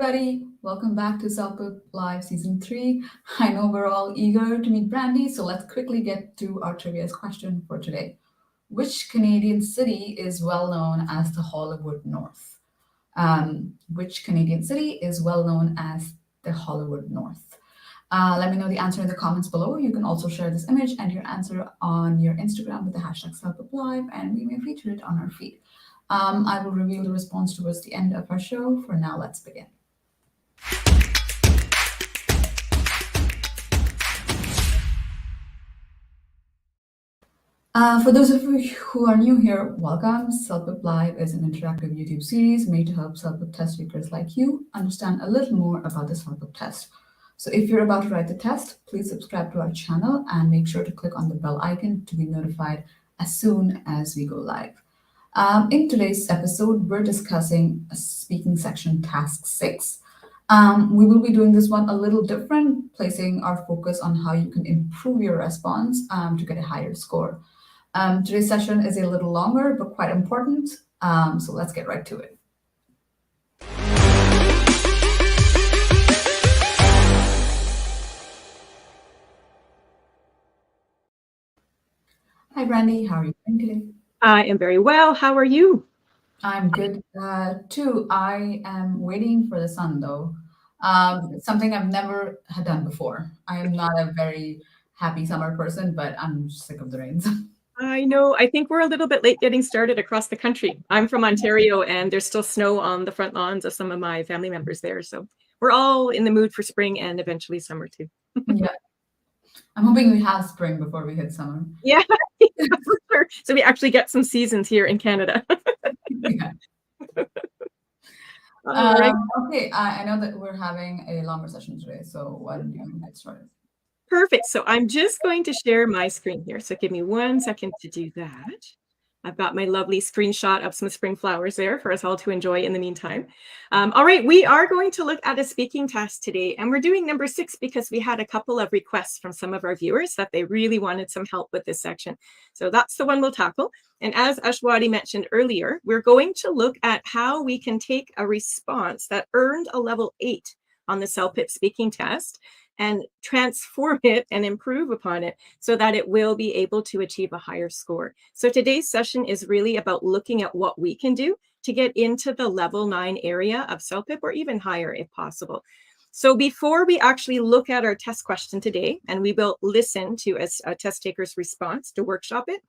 everybody. Welcome back to CELPIP Live Season 3. I know we're all eager to meet Brandi, so let's quickly get to our trivia question for today. Which Canadian city is well known as the Hollywood North? Which Canadian city is well known as the Hollywood North? Let me know the answer in the comments below. You can also share this image and your answer on your Instagram with the hashtag CELPIPLive, and we may feature it on our feed. I will reveal the response towards the end of our show. For now, let's begin. For those of you who are new here, welcome. CELPIP Live is an interactive YouTube series made to help CELPIP test takers like you understand a little more about the CELPIP test. So if you're about to write the test, please subscribe to our channel and make sure to click on the bell icon to be notified as soon as we go live. In today's episode, we're discussing a speaking section task 6. We will be doing this one a little different, placing our focus on how you can improve your response to get a higher score. Today's session is a little longer, but quite important. So let's get right to it. Hi, Brandi. How are you doing today? I am very well. How are you? I'm good too. I am waiting for the sun though. Something I've never had done before. I am not a very happy summer person, but I'm sick of the rains. I know. I think we're a little bit late getting started across the country. I'm from Ontario and there's still snow on the front lawns of some of my family members there. So we're all in the mood for spring and eventually summer too. Yeah. I'm hoping we have spring before we hit summer. Yeah, for sure. So we actually get some seasons here in Canada. Yeah. Right. Okay, I know that we're having a longer session today, so why don't you get started? Perfect. So I'm just going to share my screen here. So give me 1 second to do that. I've got my lovely screenshot of some spring flowers there for us all to enjoy in the meantime. All right, we are going to look at a speaking test today, and we're doing number 6 because we had a couple of requests from some of our viewers that they really wanted some help with this section. So that's the one we'll tackle. And as Ashwati mentioned earlier, we're going to look at how we can take a response that earned a level 8 on the CELPIP speaking test and transform it and improve upon it so that it will be able to achieve a higher score. So today's session is really about looking at what we can do to get into the level 9 area of CELPIP or even higher if possible. So before we actually look at our test question today, and we will listen to a test taker's response to workshop it,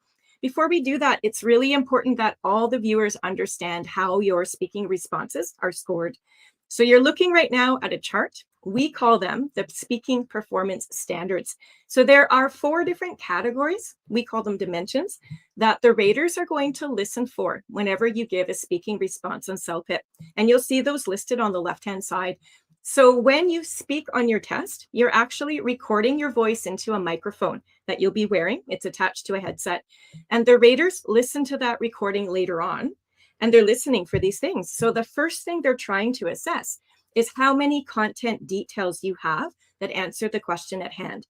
before we do that, it's really important that all the viewers understand how your speaking responses are scored. So you're looking right now at a chart. We call them the speaking performance standards. So there are 4 different categories, we call them dimensions, that the raters are going to listen for whenever you give a speaking response on CELPIP. And you'll see those listed on the left-hand side. So when you speak on your test, you're actually recording your voice into a microphone that you'll be wearing. It's attached to a headset. And the raters listen to that recording later on, and they're listening for these things. So the first thing they're trying to assess is how many content details you have that answer the question at hand.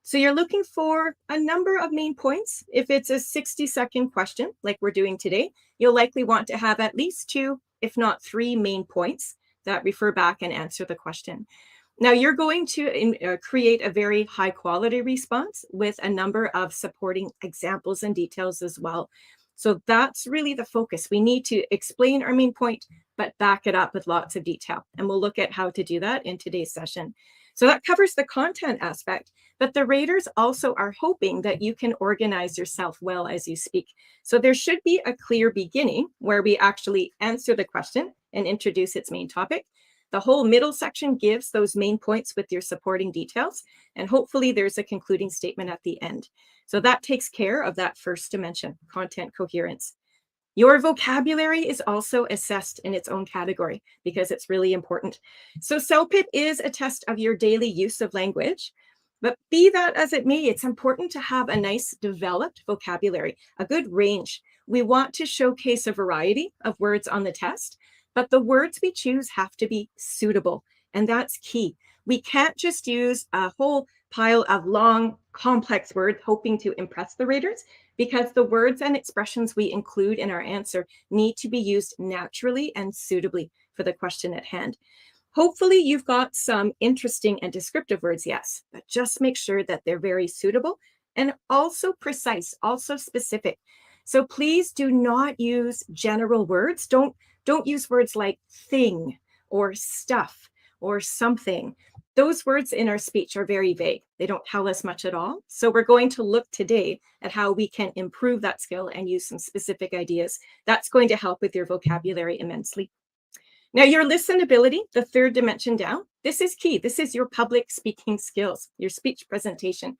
So you're looking for a number of main points. If it's a 60-second question, like we're doing today, you'll likely want to have at least 2, if not 3 main points that refer back and answer the question. Now you're going to create a very high quality response with a number of supporting examples and details as well. So that's really the focus. We need to explain our main point, but back it up with lots of detail. And we'll look at how to do that in today's session. So that covers the content aspect, but the raters also are hoping that you can organize yourself well as you speak. So there should be a clear beginning where we actually answer the question and introduce its main topic. The whole middle section gives those main points with your supporting details, and hopefully there's a concluding statement at the end. So that takes care of that first dimension, content coherence. Your vocabulary is also assessed in its own category because it's really important. So CELPIP is a test of your daily use of language, but be that as it may, it's important to have a nice developed vocabulary, a good range. We want to showcase a variety of words on the test, but the words we choose have to be suitable, and that's key. We can't just use a whole pile of long, complex words hoping to impress the raters, because the words and expressions we include in our answer need to be used naturally and suitably for the question at hand. Hopefully you've got some interesting and descriptive words, yes, but just make sure that they're very suitable and also precise, also specific. So please do not use general words. Don't use words like thing or stuff or something. Those words in our speech are very vague. They don't tell us much at all. So we're going to look today at how we can improve that skill and use some specific ideas. That's going to help with your vocabulary immensely. Now, your listenability, the third dimension down, this is key. This is your public speaking skills, your speech presentation.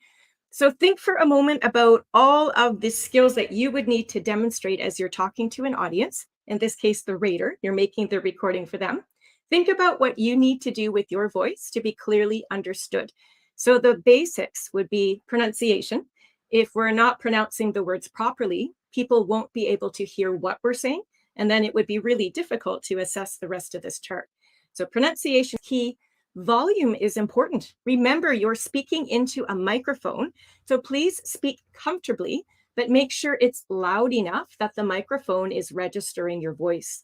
So think for a moment about all of the skills that you would need to demonstrate as you're talking to an audience. In this case, the reader, you're making the recording for them. Think about what you need to do with your voice to be clearly understood. So the basics would be pronunciation. If we're not pronouncing the words properly, people won't be able to hear what we're saying, and then it would be really difficult to assess the rest of this chart. So pronunciation key. Volume is important. Remember, you're speaking into a microphone, so please speak comfortably, but make sure it's loud enough that the microphone is registering your voice.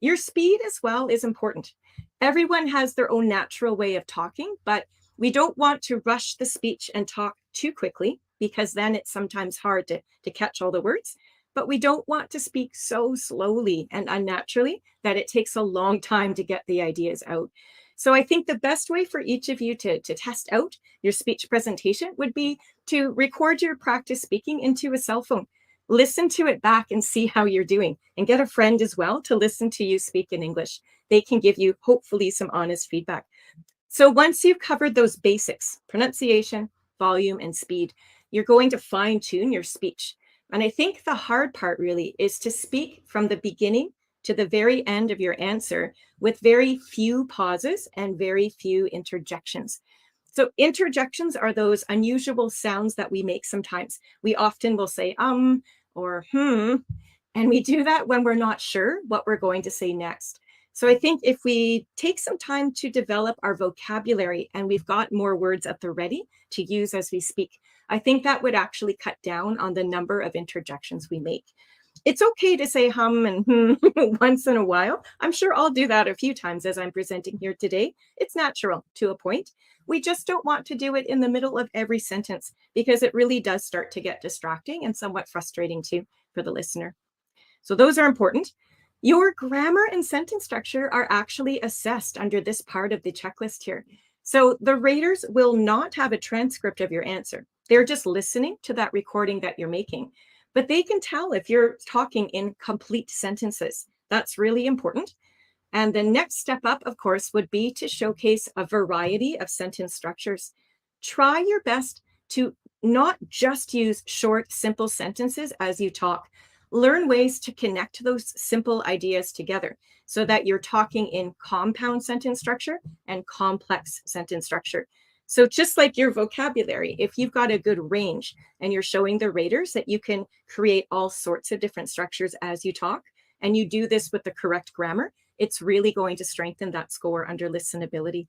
Your speed as well is important. Everyone has their own natural way of talking, but we don't want to rush the speech and talk too quickly because then it's sometimes hard to catch all the words. But we don't want to speak so slowly and unnaturally that it takes a long time to get the ideas out. So I think the best way for each of you to test out your speech presentation would be to record your practice speaking into a cell phone. Listen to it back and see how you're doing, and get a friend as well to listen to you speak in English. They can give you hopefully some honest feedback. So once you've covered those basics, pronunciation, volume, and speed, you're going to fine tune your speech. And I think the hard part really is to speak from the beginning to the very end of your answer with very few pauses and very few interjections. So interjections are those unusual sounds that we make sometimes. We often will say or and we do that when we're not sure what we're going to say next. So I think if we take some time to develop our vocabulary and we've got more words at the ready to use as we speak, I think that would actually cut down on the number of interjections we make. It's okay to say hum and once in a while. I'm sure I'll do that a few times as I'm presenting here today. It's natural to a point. We just don't want to do it in the middle of every sentence because it really does start to get distracting and somewhat frustrating too for the listener. So those are important. Your grammar and sentence structure are actually assessed under this part of the checklist here. So the raters will not have a transcript of your answer. They're just listening to that recording that you're making. But they can tell if you're talking in complete sentences. That's really important. And the next step up, of course, would be to showcase a variety of sentence structures. Try your best to not just use short, simple sentences as you talk. Learn ways to connect those simple ideas together so that you're talking in compound sentence structure and complex sentence structure. So just like your vocabulary, if you've got a good range and you're showing the raters that you can create all sorts of different structures as you talk, and you do this with the correct grammar, it's really going to strengthen that score under listenability.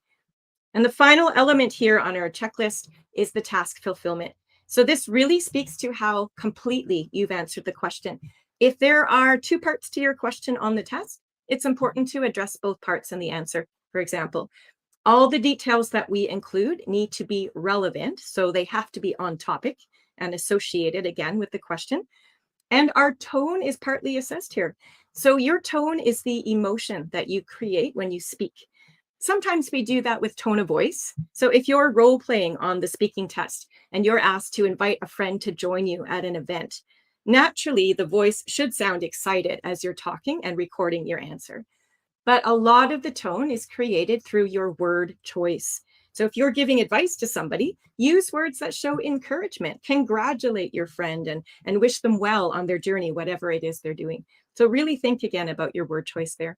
And the final element here on our checklist is the task fulfillment. So this really speaks to how completely you've answered the question. If there are two parts to your question on the test, it's important to address both parts in the answer. For example, all the details that we include need to be relevant, so they have to be on topic and associated again with the question. And our tone is partly assessed here. So your tone is the emotion that you create when you speak. Sometimes we do that with tone of voice. So if you're role playing on the speaking test and you're asked to invite a friend to join you at an event, naturally the voice should sound excited as you're talking and recording your answer. But a lot of the tone is created through your word choice. So if you're giving advice to somebody, use words that show encouragement, congratulate your friend and wish them well on their journey, whatever it is they're doing. So really think again about your word choice there.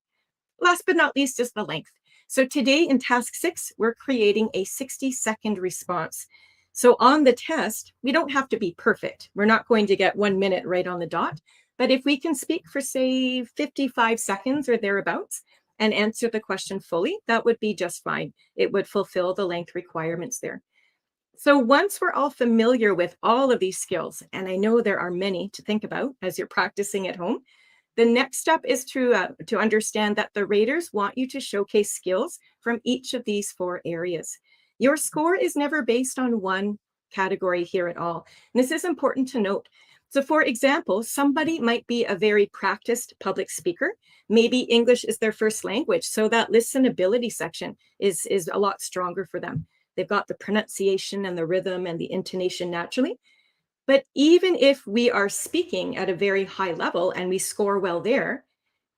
Last but not least is the length. So today in task 6, we're creating a 60-second response. So on the test, we don't have to be perfect. We're not going to get 1 minute right on the dot. But if we can speak for, say, 55 seconds or thereabouts and answer the question fully, that would be just fine. It would fulfill the length requirements there. So once we're all familiar with all of these skills, and I know there are many to think about as you're practicing at home, the next step is to understand that the raters want you to showcase skills from each of these 4 areas. Your score is never based on one category here at all. And this is important to note. So for example, somebody might be a very practiced public speaker. Maybe English is their first language, so that listenability section is a lot stronger for them. They've got the pronunciation and the rhythm and the intonation naturally. But even if we are speaking at a very high level and we score well there,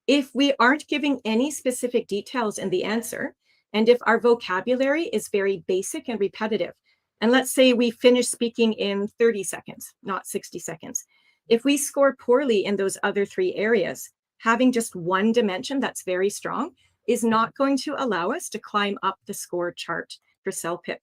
if we aren't giving any specific details in the answer, and if our vocabulary is very basic and repetitive, and let's say we finish speaking in 30 seconds, not 60 seconds, if we score poorly in those other 3 areas, having just one dimension that's very strong is not going to allow us to climb up the score chart for CELPIP.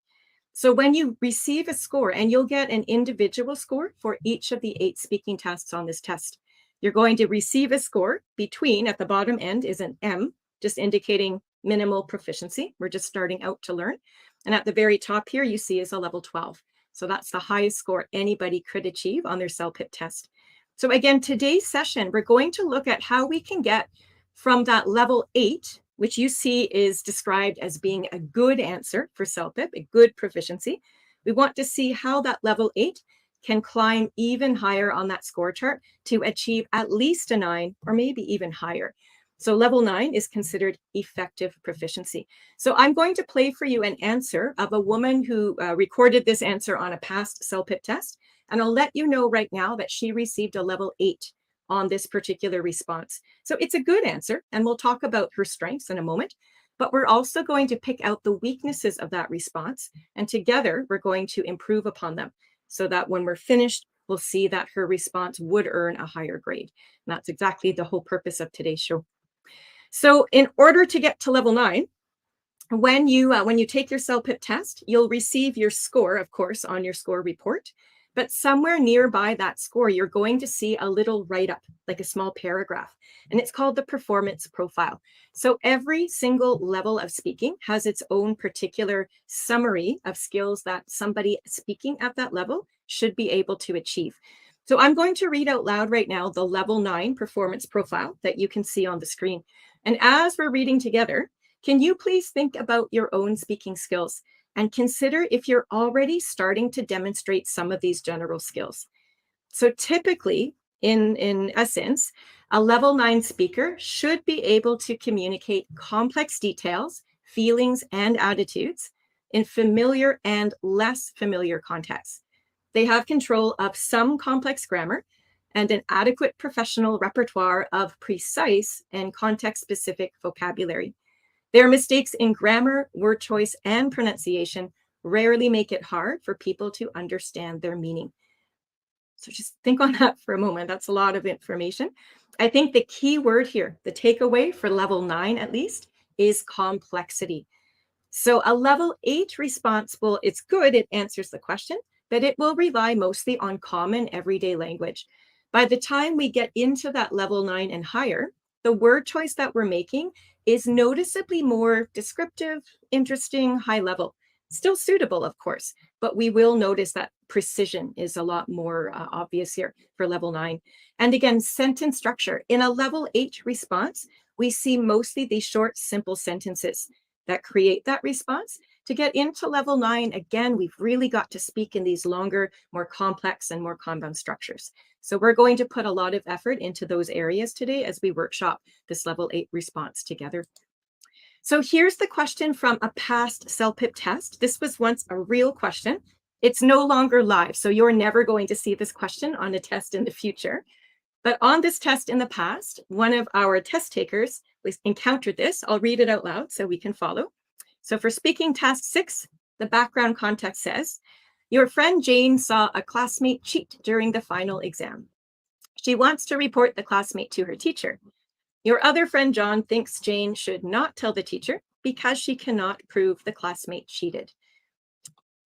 So when you receive a score, and you'll get an individual score for each of the 8 speaking tasks on this test, you're going to receive a score between, at the bottom end is an M, just indicating minimal proficiency. We're just starting out to learn. And at the very top here, you see is a level 12. So that's the highest score anybody could achieve on their CELPIP test. So again, today's session, we're going to look at how we can get from that level 8, which you see is described as being a good answer for CELPIP, a good proficiency. We want to see how that level 8 can climb even higher on that score chart to achieve at least a 9 or maybe even higher. So level 9 is considered effective proficiency. So I'm going to play for you an answer of a woman who recorded this answer on a past CELPIP test. And I'll let you know right now that she received a level 8 on this particular response. So it's a good answer, and we'll talk about her strengths in a moment. But we're also going to pick out the weaknesses of that response. And together, we're going to improve upon them so that when we're finished, we'll see that her response would earn a higher grade. And that's exactly the whole purpose of today's show. So in order to get to level 9, when you take your CELPIP test, you'll receive your score, of course, on your score report. But somewhere nearby that score, you're going to see a little write-up, like a small paragraph, and it's called the performance profile. So every single level of speaking has its own particular summary of skills that somebody speaking at that level should be able to achieve. So I'm going to read out loud right now the level 9 performance profile that you can see on the screen. And as we're reading together, can you please think about your own speaking skills and consider if you're already starting to demonstrate some of these general skills. So typically, in essence, a level 9 speaker should be able to communicate complex details, feelings, and attitudes in familiar and less familiar contexts. They have control of some complex grammar and an adequate professional repertoire of precise and context-specific vocabulary. Their mistakes in grammar, word choice, and pronunciation rarely make it hard for people to understand their meaning. So just think on that for a moment. That's a lot of information. I think the key word here, the takeaway for level 9 at least, is complexity. So a level 8 response it's good, it answers the question, but it will rely mostly on common everyday language. By the time we get into that level 9 and higher, the word choice that we're making is noticeably more descriptive, interesting, high level. Still suitable, of course, but we will notice that precision is a lot more obvious here for level 9. And again, sentence structure. In a level 8 response, we see mostly these short, simple sentences that create that response. To get into level 9, again, we've really got to speak in these longer, more complex and more compound structures. So we're going to put a lot of effort into those areas today as we workshop this level 8 response together. So here's the question from a past CELPIP test. This was once a real question. It's no longer live, so you're never going to see this question on a test in the future. But on this test in the past, one of our test takers encountered this. I'll read it out loud so we can follow. So for speaking task 6, the background context says, your friend Jane saw a classmate cheat during the final exam. She wants to report the classmate to her teacher. Your other friend John thinks Jane should not tell the teacher because she cannot prove the classmate cheated.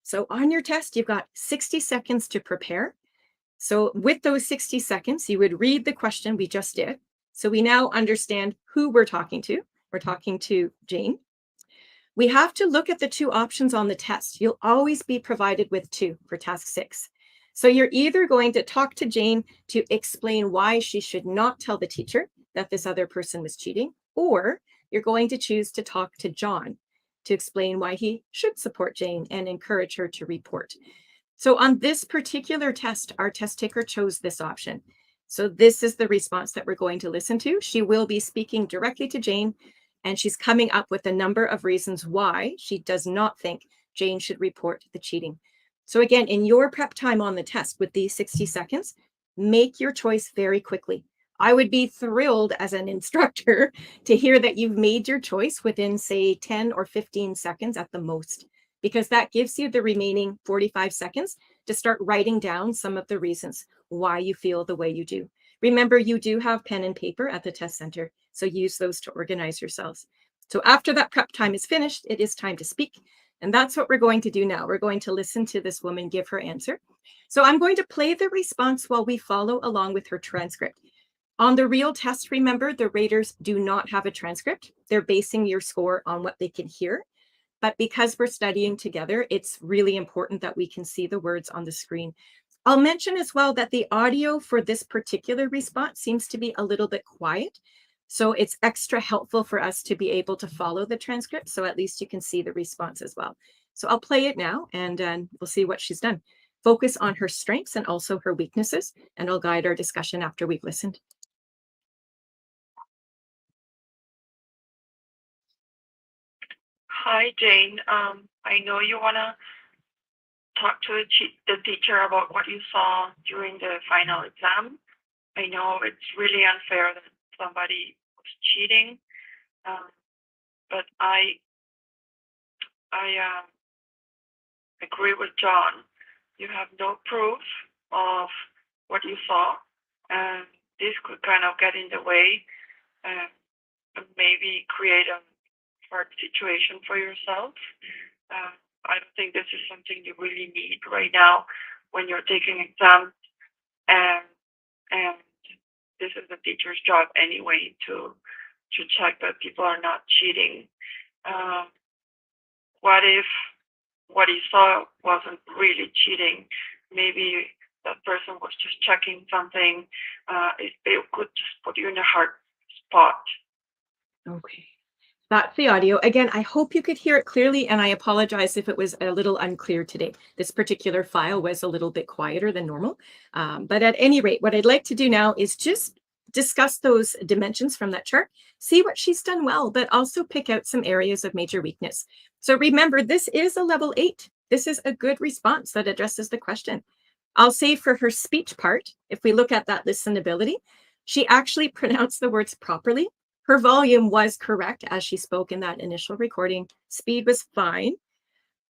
So on your test, you've got 60 seconds to prepare. So with those 60 seconds, you would read the question we just did. So we now understand who we're talking to. We're talking to Jane. We have to look at the 2 options on the test. You'll always be provided with 2 for task 6. So you're either going to talk to Jane to explain why she should not tell the teacher that this other person was cheating, or you're going to choose to talk to John to explain why he should support Jane and encourage her to report. So on this particular test, our test taker chose this option. So this is the response that we're going to listen to. She will be speaking directly to Jane, and she's coming up with a number of reasons why she does not think Jane should report the cheating. So again, in your prep time on the test with these 60 seconds, make your choice very quickly. I would be thrilled as an instructor to hear that you've made your choice within, say, 10 or 15 seconds at the most, because that gives you the remaining 45 seconds to start writing down some of the reasons why you feel the way you do. Remember, you do have pen and paper at the test center, so use those to organize yourselves. So after that prep time is finished, it is time to speak. And that's what we're going to do now. We're going to listen to this woman give her answer. So I'm going to play the response while we follow along with her transcript. On the real test, remember, the raters do not have a transcript. They're basing your score on what they can hear. But because we're studying together, it's really important that we can see the words on the screen. I'll mention as well that the audio for this particular response seems to be a little bit quiet. So it's extra helpful for us to be able to follow the transcript. So at least you can see the response as well. So I'll play it now and we'll see what she's done. Focus on her strengths and also her weaknesses, and I'll guide our discussion after we've listened. Hi, Jane. I know you want to talk to the teacher about what you saw during the final exam. I know it's really unfair that somebody was cheating, but I agree with John. You have no proof of what you saw, and this could kind of get in the way and maybe create a hard situation for yourself. I don't think this is something you really need right now when you're taking exams, and this is the teacher's job anyway to check that people are not cheating. What if what he saw wasn't really cheating? Maybe that person was just checking something. It could just put you in a hard spot. Okay. That's the audio. Again, I hope you could hear it clearly, and I apologize if it was a little unclear today. This particular file was a little bit quieter than normal. But at any rate, what I'd like to do now is just discuss those dimensions from that chart, see what she's done well, but also pick out some areas of major weakness. So remember, this is a level 8. This is a good response that addresses the question. I'll say for her speech part, if we look at that listenability, she actually pronounced the words properly. Her volume was correct as she spoke in that initial recording. Speed was fine.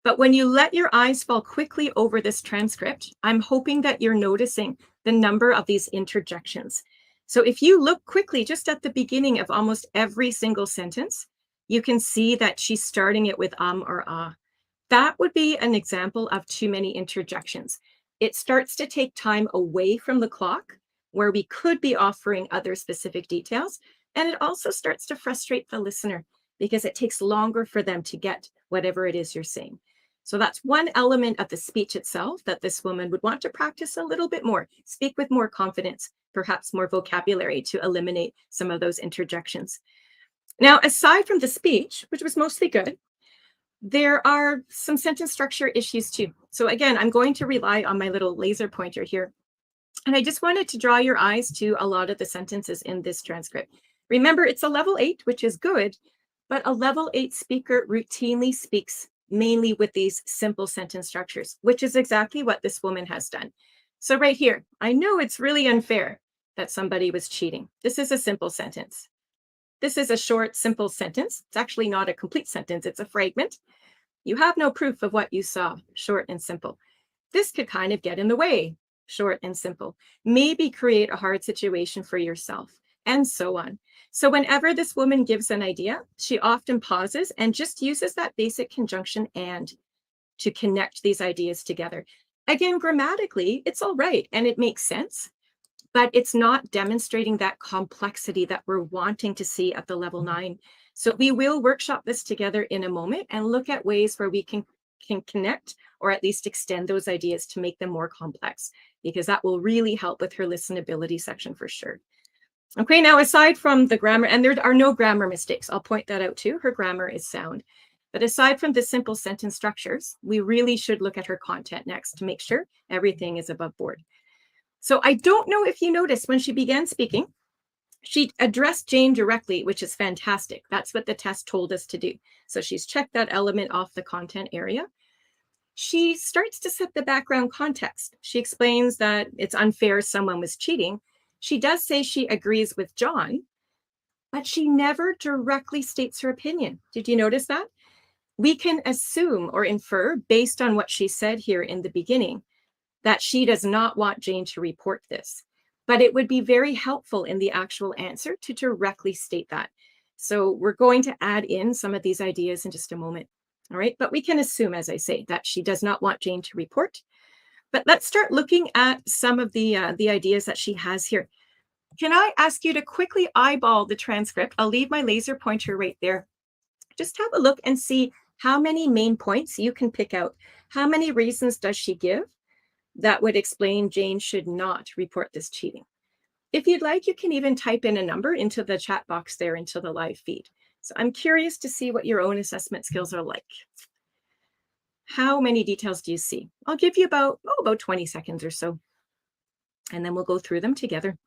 But when you let your eyes fall quickly over this transcript, I'm hoping that you're noticing the number of these interjections. So if you look quickly just at the beginning of almost every single sentence, you can see that she's starting it with or ah. That would be an example of too many interjections. It starts to take time away from the clock, where we could be offering other specific details. And it also starts to frustrate the listener because it takes longer for them to get whatever it is you're saying. So that's one element of the speech itself that this woman would want to practice a little bit more, speak with more confidence, perhaps more vocabulary to eliminate some of those interjections. Now, aside from the speech, which was mostly good, there are some sentence structure issues too. So again, I'm going to rely on my little laser pointer here. And I just wanted to draw your eyes to a lot of the sentences in this transcript. Remember, it's a level 8, which is good, but a level 8 speaker routinely speaks mainly with these simple sentence structures, which is exactly what this woman has done. So right here, I know it's really unfair that somebody was cheating. This is a simple sentence. This is a short, simple sentence. It's actually not a complete sentence. It's a fragment. You have no proof of what you saw. Short and simple. This could kind of get in the way. Short and simple. Maybe create a hard situation for yourself, and so on. So whenever this woman gives an idea, she often pauses and just uses that basic conjunction and to connect these ideas together. Again, grammatically, it's all right and it makes sense, but it's not demonstrating that complexity that we're wanting to see at the level 9. So we will workshop this together in a moment and look at ways where we can connect or at least extend those ideas to make them more complex, because that will really help with her listenability section for sure. Okay, now aside from the grammar, and there are no grammar mistakes, I'll point that out too. Her grammar is sound. But aside from the simple sentence structures, we really should look at her content next to make sure everything is above board. So I don't know if you noticed when she began speaking, she addressed Jane directly, which is fantastic. That's what the test told us to do. So she's checked that element off the content area. She starts to set the background context. She explains that it's unfair someone was cheating. She does say she agrees with John, but she never directly states her opinion. Did you notice that? We can assume or infer based on what she said here in the beginning that she does not want Jane to report this, but it would be very helpful in the actual answer to directly state that. So we're going to add in some of these ideas in just a moment. All right, but we can assume, as I say, that she does not want Jane to report. But let's start looking at some of the ideas that she has here. Can I ask you to quickly eyeball the transcript? I'll leave my laser pointer right there. Just have a look and see how many main points you can pick out. How many reasons does she give that would explain Jane should not report this cheating? If you'd like, you can even type in a number into the chat box there into the live feed. So I'm curious to see what your own assessment skills are like. How many details do you see? I'll give you about 20 seconds or so, and then we'll go through them together.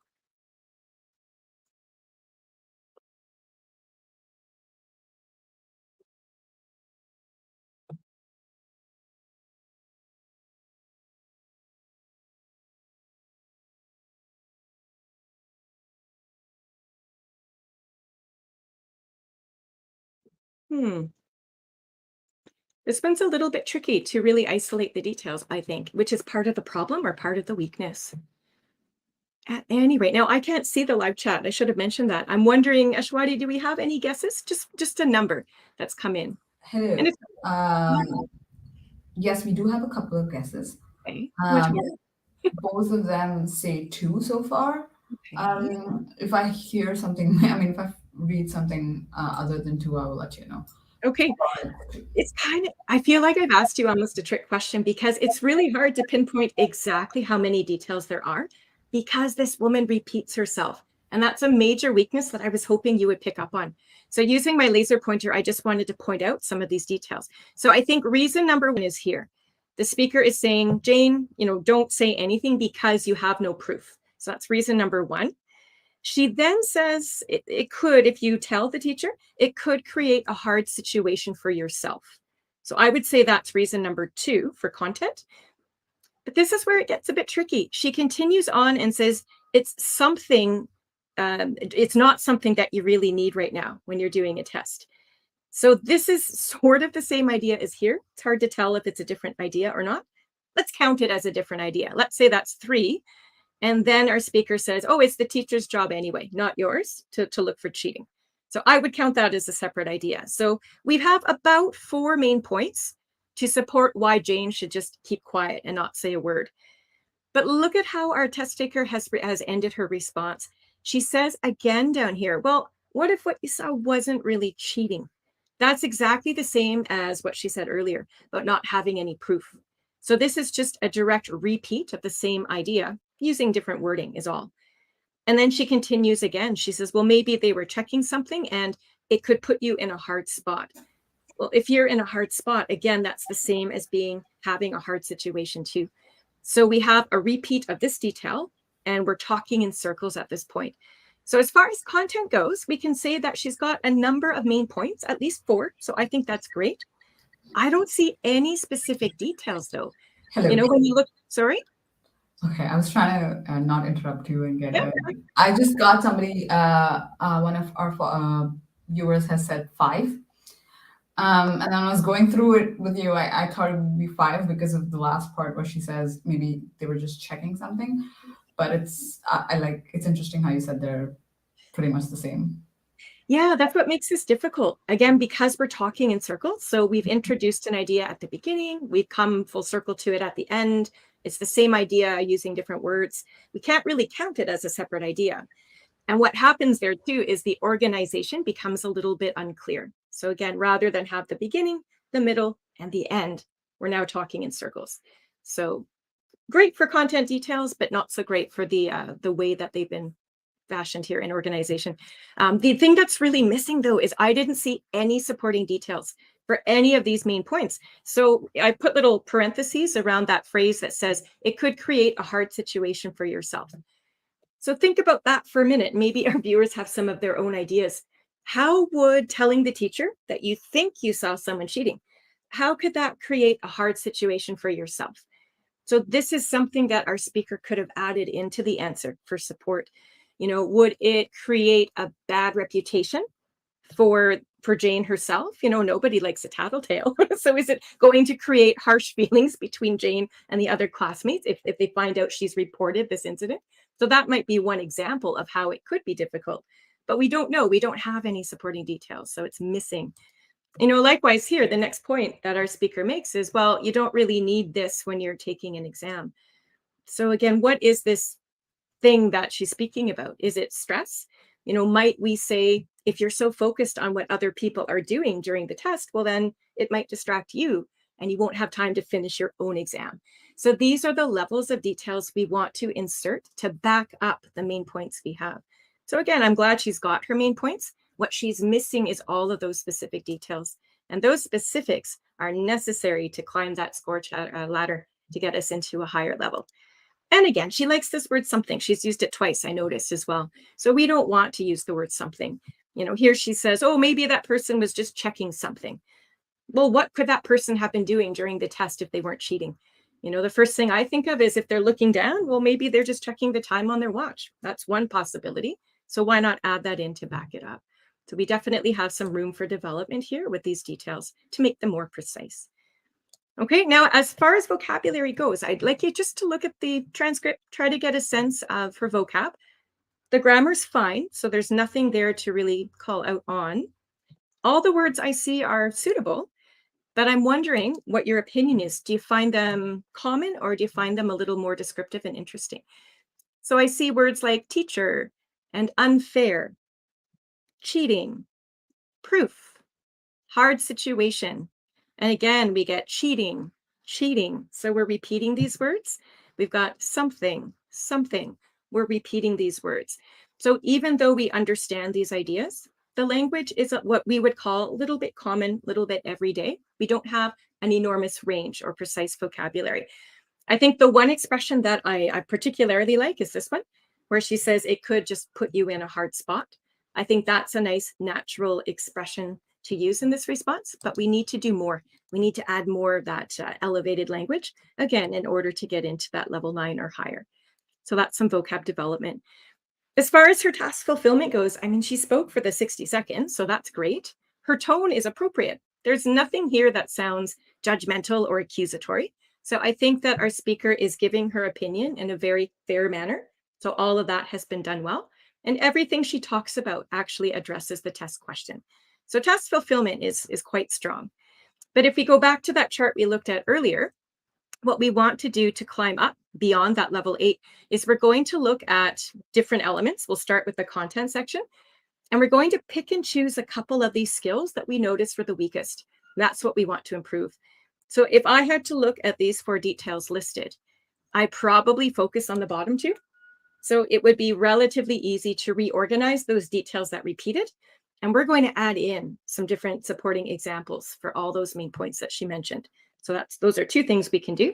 This one's a little bit tricky to really isolate the details, I think, which is part of the problem or part of the weakness. At any rate, now I can't see the live chat. I should have mentioned that. I'm wondering, Ashwati, do we have any guesses? Just a number that's come in. Hello. And it's Yes, we do have a couple of guesses. okay. Which one? Both of them say 2 so far. Okay. If I hear something, I mean, if I read something other than 2, I will let you know. Okay. It's kind of, I feel like I've asked you almost a trick question because it's really hard to pinpoint exactly how many details there are because this woman repeats herself. And that's a major weakness that I was hoping you would pick up on. So using my laser pointer, I just wanted to point out some of these details. So I think reason number 1 is here. The speaker is saying, Jane, don't say anything because you have no proof. So that's reason number 1. She then says it could, if you tell the teacher, it could create a hard situation for yourself. So I would say that's reason number 2 for content. But this is where it gets a bit tricky. She continues on and says it's something, it's not something that you really need right now when you're doing a test. So this is sort of the same idea as here. It's hard to tell if it's a different idea or not. Let's count it as a different idea. Let's say that's 3. And then our speaker says, oh, it's the teacher's job anyway, not yours, to look for cheating. So I would count that as a separate idea. So we have about 4 main points to support why Jane should just keep quiet and not say a word. But look at how our test taker has ended her response. She says again down here, well, what if what you saw wasn't really cheating? That's exactly the same as what she said earlier about not having any proof. So this is just a direct repeat of the same idea using different wording is all. And then she continues again. She says, well, maybe they were checking something and it could put you in a hard spot. Well, if you're in a hard spot, again, that's the same as having a hard situation too. So we have a repeat of this detail and we're talking in circles at this point. So as far as content goes, we can say that she's got a number of main points, at least 4. So I think that's great. I don't see any specific details though. Hello. When you look, sorry? Okay, I was trying to not interrupt you and get it. I just got somebody, one of our viewers has said 5. And then I was going through it with you. I thought it would be 5 because of the last part where she says maybe they were just checking something. But it's interesting how you said they're pretty much the same. Yeah, that's what makes this difficult. Again, because we're talking in circles. So we've introduced an idea at the beginning. We've come full circle to it at the end. It's the same idea using different words. We can't really count it as a separate idea. And what happens there too is the organization becomes a little bit unclear. So again, rather than have the beginning, the middle, and the end, we're now talking in circles. So great for content details, but not so great for the way that they've been fashioned here in organization. The thing that's really missing though is I didn't see any supporting details for any of these main points. So I put little parentheses around that phrase that says it could create a hard situation for yourself. So think about that for a minute. Maybe our viewers have some of their own ideas. How would telling the teacher that you think you saw someone cheating, how could that create a hard situation for yourself? So this is something that our speaker could have added into the answer for support. Would it create a bad reputation for Jane herself? Nobody likes a tattletale. So is it going to create harsh feelings between Jane and the other classmates if they find out she's reported this incident? So that might be one example of how it could be difficult, but we don't know. We don't have any supporting details, so it's missing. Likewise here, the next point that our speaker makes is, well, you don't really need this when you're taking an exam. So again, what is this thing that she's speaking about? Is it stress? Might we say, if you're so focused on what other people are doing during the test, well, then it might distract you and you won't have time to finish your own exam. So these are the levels of details we want to insert to back up the main points we have. So again, I'm glad she's got her main points. What she's missing is all of those specific details. And those specifics are necessary to climb that score ladder to get us into a higher level. And again, she likes this word something. She's used it twice, I noticed as well. So we don't want to use the word something. Here she says, oh, maybe that person was just checking something. Well, what could that person have been doing during the test if they weren't cheating? The first thing I think of is if they're looking down, well, maybe they're just checking the time on their watch. That's one possibility. So why not add that in to back it up? So we definitely have some room for development here with these details to make them more precise. Okay, now as far as vocabulary goes, I'd like you just to look at the transcript, try to get a sense of her vocab. The grammar's fine, so there's nothing there to really call out on. All the words I see are suitable, but I'm wondering what your opinion is. Do you find them common or do you find them a little more descriptive and interesting? So I see words like teacher and unfair, cheating, proof, hard situation. And again, we get cheating, cheating. So we're repeating these words. We've got something, something. We're repeating these words. So even though we understand these ideas, the language is what we would call a little bit common, a little bit everyday. We don't have an enormous range or precise vocabulary. I think the one expression that I particularly like is this one, where she says it could just put you in a hard spot. I think that's a nice natural expression to use in this response, but we need to do more. We need to add more of that elevated language, again, in order to get into that level 9 or higher. So that's some vocab development. As far as her task fulfillment goes, I mean, she spoke for the 60 seconds, so that's great. Her tone is appropriate. There's nothing here that sounds judgmental or accusatory. So I think that our speaker is giving her opinion in a very fair manner. So all of that has been done well. And everything she talks about actually addresses the test question. So task fulfillment is quite strong. But if we go back to that chart we looked at earlier, what we want to do to climb up beyond that level 8 is we're going to look at different elements. We'll start with the content section, and we're going to pick and choose a couple of these skills that we noticed were the weakest. That's what we want to improve. So if I had to look at these 4 details listed, I probably focus on the bottom 2. So it would be relatively easy to reorganize those details that repeated. And we're going to add in some different supporting examples for all those main points that she mentioned. So those are 2 things we can do.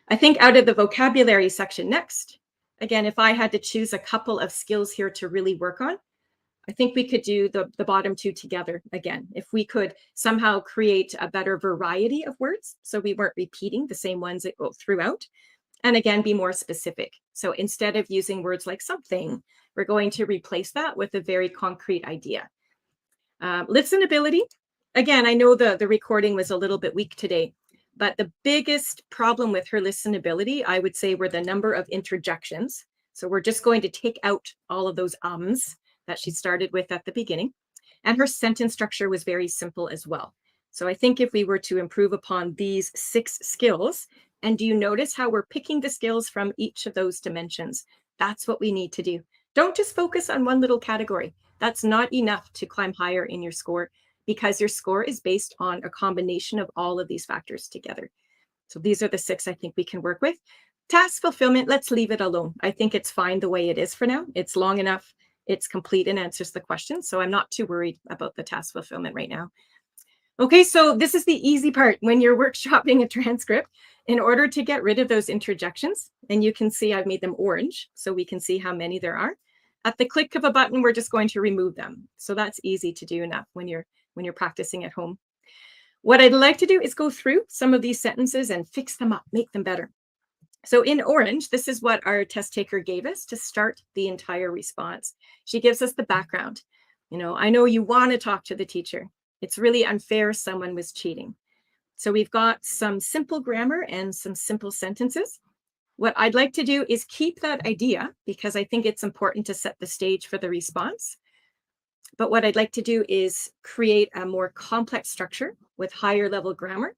I think out of the vocabulary section next, again, if I had to choose a couple of skills here to really work on, I think we could do the bottom 2 together again. If we could somehow create a better variety of words, so we weren't repeating the same ones that go throughout, and again, be more specific. So instead of using words like something, we're going to replace that with a very concrete idea. Listenability. Again, I know the recording was a little bit weak today, but the biggest problem with her listenability, I would say, were the number of interjections. So we're just going to take out all of those ums that she started with at the beginning. And her sentence structure was very simple as well. So I think if we were to improve upon these 6 skills, and do you notice how we're picking the skills from each of those dimensions? That's what we need to do. Don't just focus on one little category. That's not enough to climb higher in your score, because your score is based on a combination of all of these factors together. So these are the 6 I think we can work with. Task fulfillment, let's leave it alone. I think it's fine the way it is for now. It's long enough. It's complete and answers the question. So I'm not too worried about the task fulfillment right now. Okay, so this is the easy part when you're workshopping a transcript. In order to get rid of those interjections, and you can see I've made them orange so we can see how many there are. At the click of a button, we're just going to remove them. So that's easy to do enough when you're practicing at home. What I'd like to do is go through some of these sentences and fix them up, make them better. So in orange, this is what our test taker gave us to start the entire response. She gives us the background. I know you want to talk to the teacher. It's really unfair someone was cheating. So we've got some simple grammar and some simple sentences. What I'd like to do is keep that idea because I think it's important to set the stage for the response. But what I'd like to do is create a more complex structure with higher level grammar.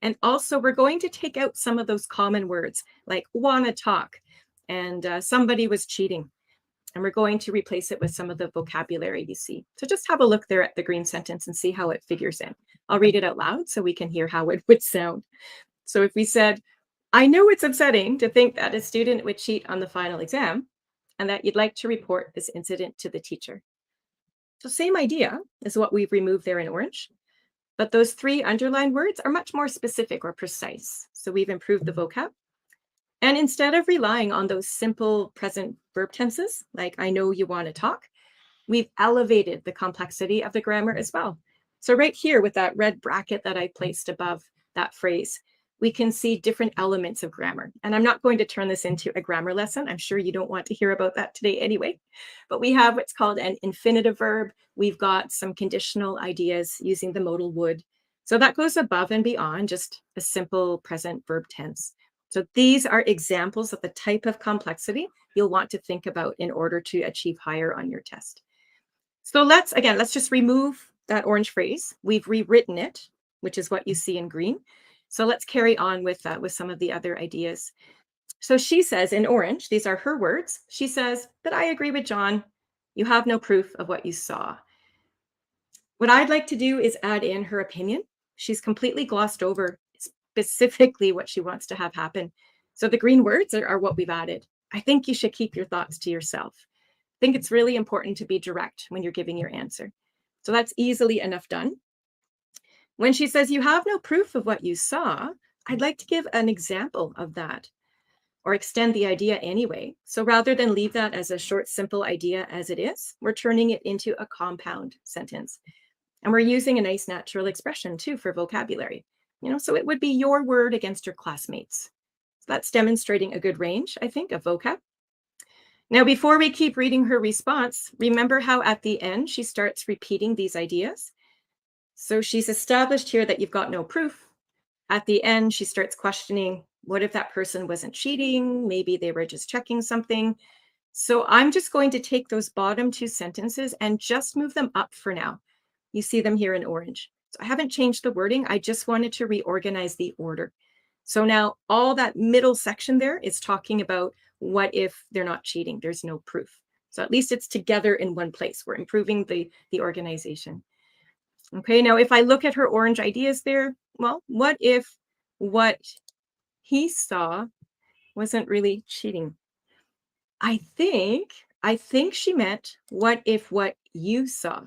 And also we're going to take out some of those common words like wanna talk and somebody was cheating. And we're going to replace it with some of the vocabulary you see. So just have a look there at the green sentence and see how it figures in. I'll read it out loud so we can hear how it would sound. So if we said, I know it's upsetting to think that a student would cheat on the final exam and that you'd like to report this incident to the teacher. So same idea as what we've removed there in orange, but those 3 underlined words are much more specific or precise. So we've improved the vocab. And instead of relying on those simple present verb tenses, like I know you want to talk, we've elevated the complexity of the grammar as well. So right here with that red bracket that I placed above that phrase, we can see different elements of grammar. And I'm not going to turn this into a grammar lesson. I'm sure you don't want to hear about that today anyway. But we have what's called an infinitive verb. We've got some conditional ideas using the modal would. So that goes above and beyond just a simple present verb tense. So these are examples of the type of complexity you'll want to think about in order to achieve higher on your test. So let's just remove that orange phrase. We've rewritten it, which is what you see in green. So let's carry on with some of the other ideas. So she says in orange, these are her words. She says, but I agree with John. You have no proof of what you saw. What I'd like to do is add in her opinion. She's completely glossed over specifically what she wants to have happen. So the green words are what we've added. I think you should keep your thoughts to yourself. I think it's really important to be direct when you're giving your answer. So that's easily enough done. When she says you have no proof of what you saw, I'd like to give an example of that or extend the idea anyway. So rather than leave that as a short, simple idea as it is, we're turning it into a compound sentence. And we're using a nice natural expression too for vocabulary. So it would be your word against your classmates. So that's demonstrating a good range, I think, of vocab. Now, before we keep reading her response, remember how at the end she starts repeating these ideas? So she's established here that you've got no proof. At the end, she starts questioning, what if that person wasn't cheating? Maybe they were just checking something. So I'm just going to take those bottom 2 sentences and just move them up for now. You see them here in orange. So I haven't changed the wording. I just wanted to reorganize the order. So now all that middle section there is talking about what if they're not cheating? There's no proof. So at least it's together in one place. We're improving the organization. Okay, now if I look at her orange ideas there, well, what if what he saw wasn't really cheating? I think she meant what if what you saw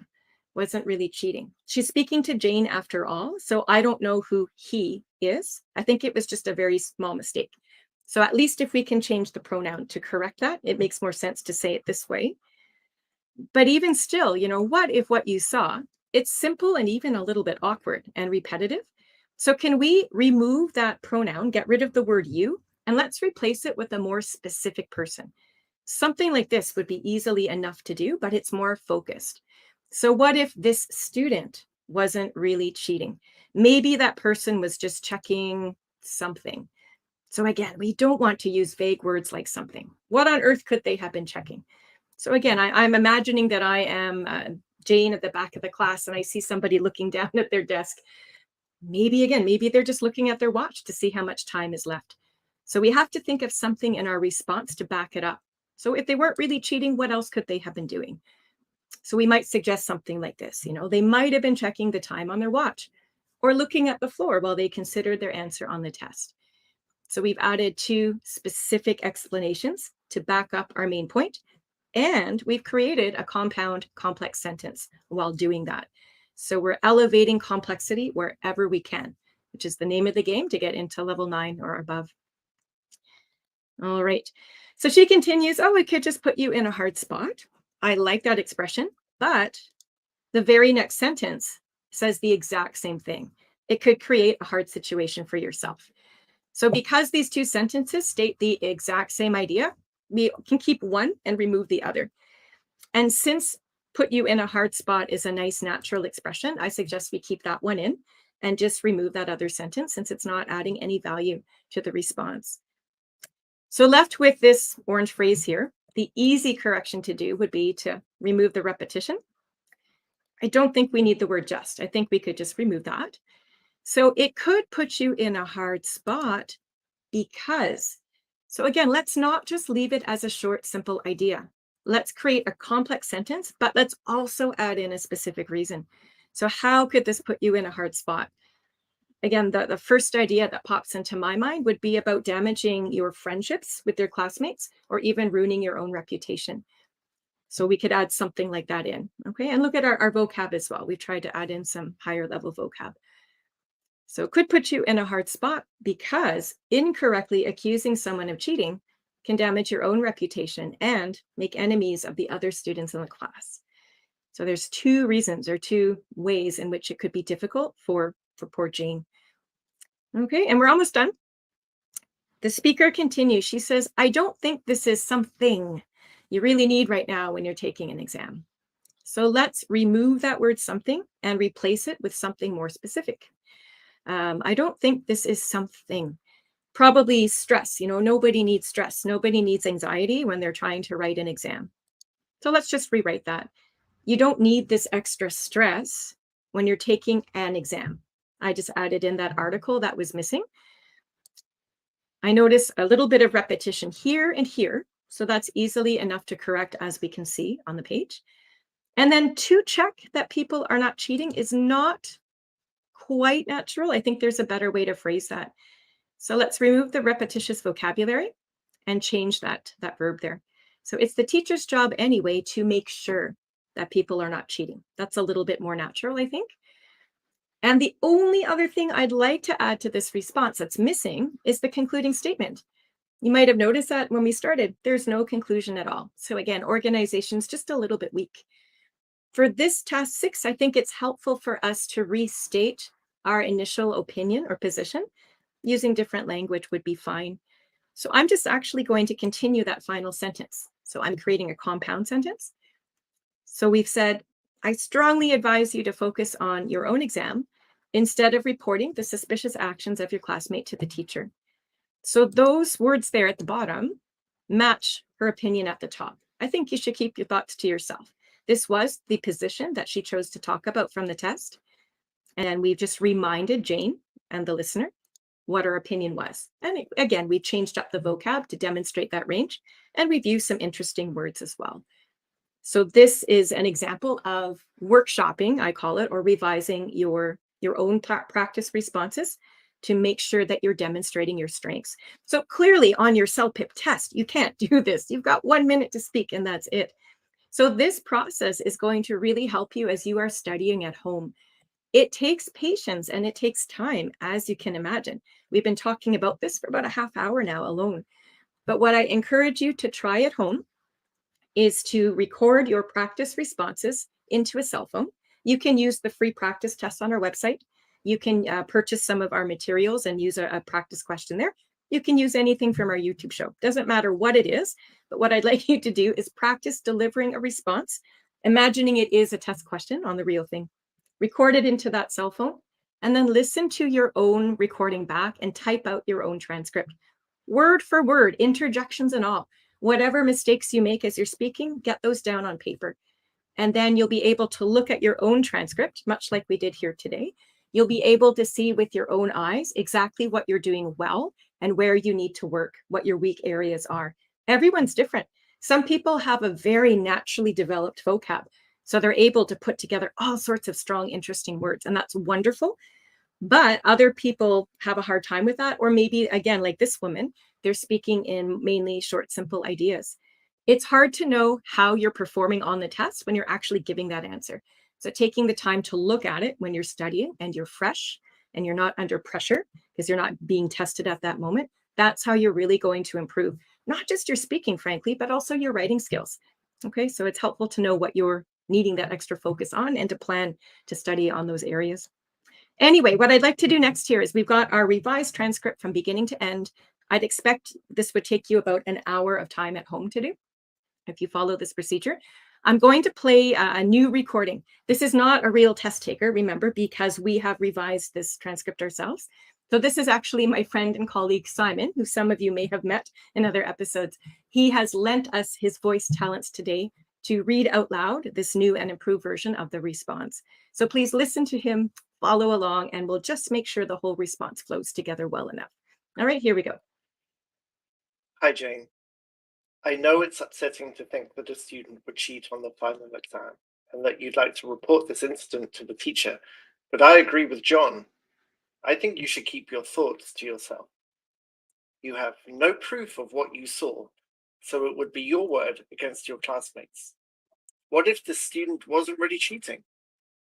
wasn't really cheating. She's speaking to Jane after all, so I don't know who he is. I think it was just a very small mistake. So at least if we can change the pronoun to correct that, it makes more sense to say it this way. But even still, what if what you saw? It's simple and even a little bit awkward and repetitive. So can we remove that pronoun, get rid of the word you, and let's replace it with a more specific person? Something like this would be easily enough to do, but it's more focused. So what if this student wasn't really cheating? Maybe that person was just checking something. So again, we don't want to use vague words like something. What on earth could they have been checking? So again, I'm imagining that I am Jane at the back of the class and I see somebody looking down at their desk. Maybe they're just looking at their watch to see how much time is left. So we have to think of something in our response to back it up. So if they weren't really cheating, what else could they have been doing? So we might suggest something like this. They might have been checking the time on their watch or looking at the floor while they considered their answer on the test. So we've added 2 specific explanations to back up our main point. And we've created a compound complex sentence while doing that. So we're elevating complexity wherever we can, which is the name of the game to get into level 9 or above. All right. So she continues, oh, it could just put you in a hard spot. I like that expression, but the very next sentence says the exact same thing. It could create a hard situation for yourself. So because these two sentences state the exact same idea, we can keep one and remove the other. And since put you in a hard spot is a nice natural expression, I suggest we keep that one in and just remove that other sentence since it's not adding any value to the response. So left with this orange phrase here, the easy correction to do would be to remove the repetition. I don't think we need the word just. I think we could just remove that. So it could put you in a hard spot because. So again, let's not just leave it as a short, simple idea. Let's create a complex sentence, but let's also add in a specific reason. So how could this put you in a hard spot? Again, the first idea that pops into my mind would be about damaging your friendships with your classmates or even ruining your own reputation. So we could add something like that in, okay? And look at our vocab as well. We've tried to add in some higher level vocab. So it could put you in a hard spot because incorrectly accusing someone of cheating can damage your own reputation and make enemies of the other students in the class. So there's two reasons or two ways in which it could be difficult for poor Jane. Okay, and we're almost done. The speaker continues. She says, I don't think this is something you really need right now when you're taking an exam. So let's remove that word something and replace it with something more specific. I don't think this is something. Probably stress. You know, nobody needs stress. Nobody needs anxiety when they're trying to write an exam. So let's just rewrite that. You don't need this extra stress when you're taking an exam. I just added in that article that was missing. I notice a little bit of repetition here and here. So that's easily enough to correct as we can see on the page. And then to check that people are not cheating is not quite natural. I think there's a better way to phrase that. So let's remove the repetitious vocabulary and change that verb there. So it's the teacher's job anyway to make sure that people are not cheating. That's a little bit more natural, I think. And the only other thing I'd like to add to this response that's missing is the concluding statement. You might have noticed that when we started, there's no conclusion at all. So again, organization's just a little bit weak. For this task 6, I think it's helpful for us to restate our initial opinion or position. Using different language would be fine. So I'm just actually going to continue that final sentence. So I'm creating a compound sentence. So we've said, I strongly advise you to focus on your own exam instead of reporting the suspicious actions of your classmate to the teacher. So those words there at the bottom match her opinion at the top. I think you should keep your thoughts to yourself. This was the position that she chose to talk about from the test. And we've just reminded Jane and the listener what her opinion was. And again, we changed up the vocab to demonstrate that range, and we've used some interesting words as well. So this is an example of workshopping, I call it, or revising your own practice responses to make sure that you're demonstrating your strengths. So clearly on your CELPIP test, you can't do this. You've got 1 minute to speak and that's it. So this process is going to really help you as you are studying at home. It takes patience and it takes time, as you can imagine. We've been talking about this for about a half hour now alone. But what I encourage you to try at home is to record your practice responses into a cell phone. You can use the free practice test on our website. You can purchase some of our materials and use a practice question there. You can use anything from our YouTube show. Doesn't matter what it is, but what I'd like you to do is practice delivering a response, imagining it is a test question on the real thing. Record it into that cell phone, and then listen to your own recording back and type out your own transcript. Word for word, interjections and all. Whatever mistakes you make as you're speaking, get those down on paper. And then you'll be able to look at your own transcript, much like we did here today. You'll be able to see with your own eyes exactly what you're doing well and where you need to work, what your weak areas are. Everyone's different. Some people have a very naturally developed vocab, so they're able to put together all sorts of strong, interesting words, and that's wonderful. But other people have a hard time with that, or maybe, again, like this woman, they're speaking in mainly short, simple ideas. It's hard to know how you're performing on the test when you're actually giving that answer. So taking the time to look at it when you're studying and you're fresh and you're not under pressure because you're not being tested at that moment, that's how you're really going to improve, not just your speaking, frankly, but also your writing skills. Okay, so it's helpful to know what you're needing that extra focus on and to plan to study on those areas. Anyway, what I'd like to do next here is we've got our revised transcript from beginning to end. I'd expect this would take you about an hour of time at home to do if you follow this procedure. I'm going to play a new recording. This is not a real test taker, remember, because we have revised this transcript ourselves. So this is actually my friend and colleague, Simon, who some of you may have met in other episodes. He has lent us his voice talents today to read out loud this new and improved version of the response. So please listen to him, follow along, and we'll just make sure the whole response flows together well enough. All right, here we go. Hi, Jane. I know it's upsetting to think that a student would cheat on the final exam and that you'd like to report this incident to the teacher, but I agree with John. I think you should keep your thoughts to yourself. You have no proof of what you saw, so it would be your word against your classmates. What if the student wasn't really cheating?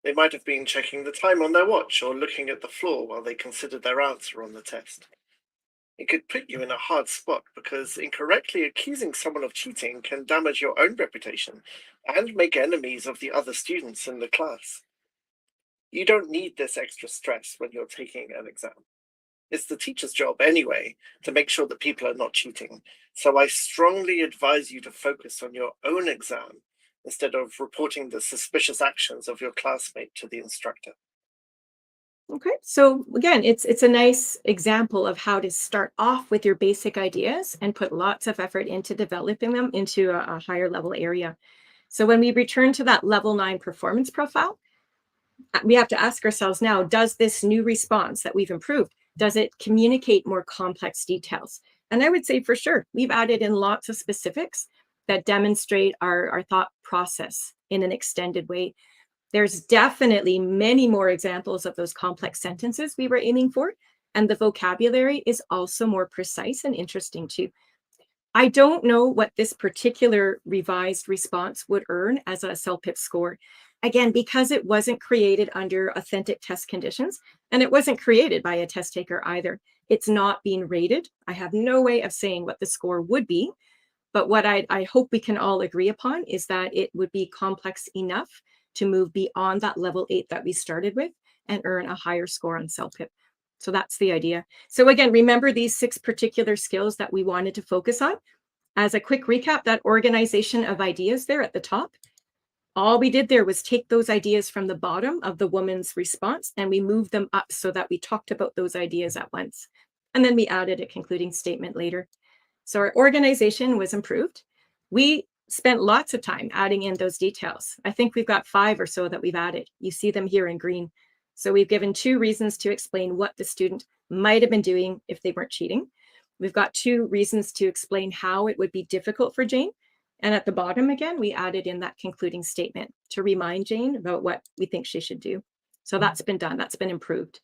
They might have been checking the time on their watch or looking at the floor while they considered their answer on the test. It could put you in a hard spot because incorrectly accusing someone of cheating can damage your own reputation and make enemies of the other students in the class. You don't need this extra stress when you're taking an exam. It's the teacher's job anyway to make sure that people are not cheating, so I strongly advise you to focus on your own exam instead of reporting the suspicious actions of your classmate to the instructor. Okay, so again, it's a nice example of how to start off with your basic ideas and put lots of effort into developing them into a higher level area. So when we return to that level 9 performance profile, we have to ask ourselves now, does this new response that we've improved, does it communicate more complex details? And I would say for sure, we've added in lots of specifics that demonstrate our thought process in an extended way. There's definitely many more examples of those complex sentences we were aiming for, and the vocabulary is also more precise and interesting too. I don't know what this particular revised response would earn as a CELPIP score. Again, because it wasn't created under authentic test conditions, and it wasn't created by a test taker either. It's not being rated. I have no way of saying what the score would be, but what I hope we can all agree upon is that it would be complex enough to move beyond that level 8 that we started with and earn a higher score on CELPIP. So that's the idea. So again, remember these 6 particular skills that we wanted to focus on. As a quick recap, that organization of ideas there at the top, all we did there was take those ideas from the bottom of the woman's response and we moved them up so that we talked about those ideas at once. And then we added a concluding statement later. So our organization was improved. We spent lots of time adding in those details. I think we've got 5 or so that we've added. You see them here in green. So we've given 2 reasons to explain what the student might have been doing if they weren't cheating. We've got 2 reasons to explain how it would be difficult for Jane. And at the bottom again, we added in that concluding statement to remind Jane about what we think she should do. So that's been done, that's been improved.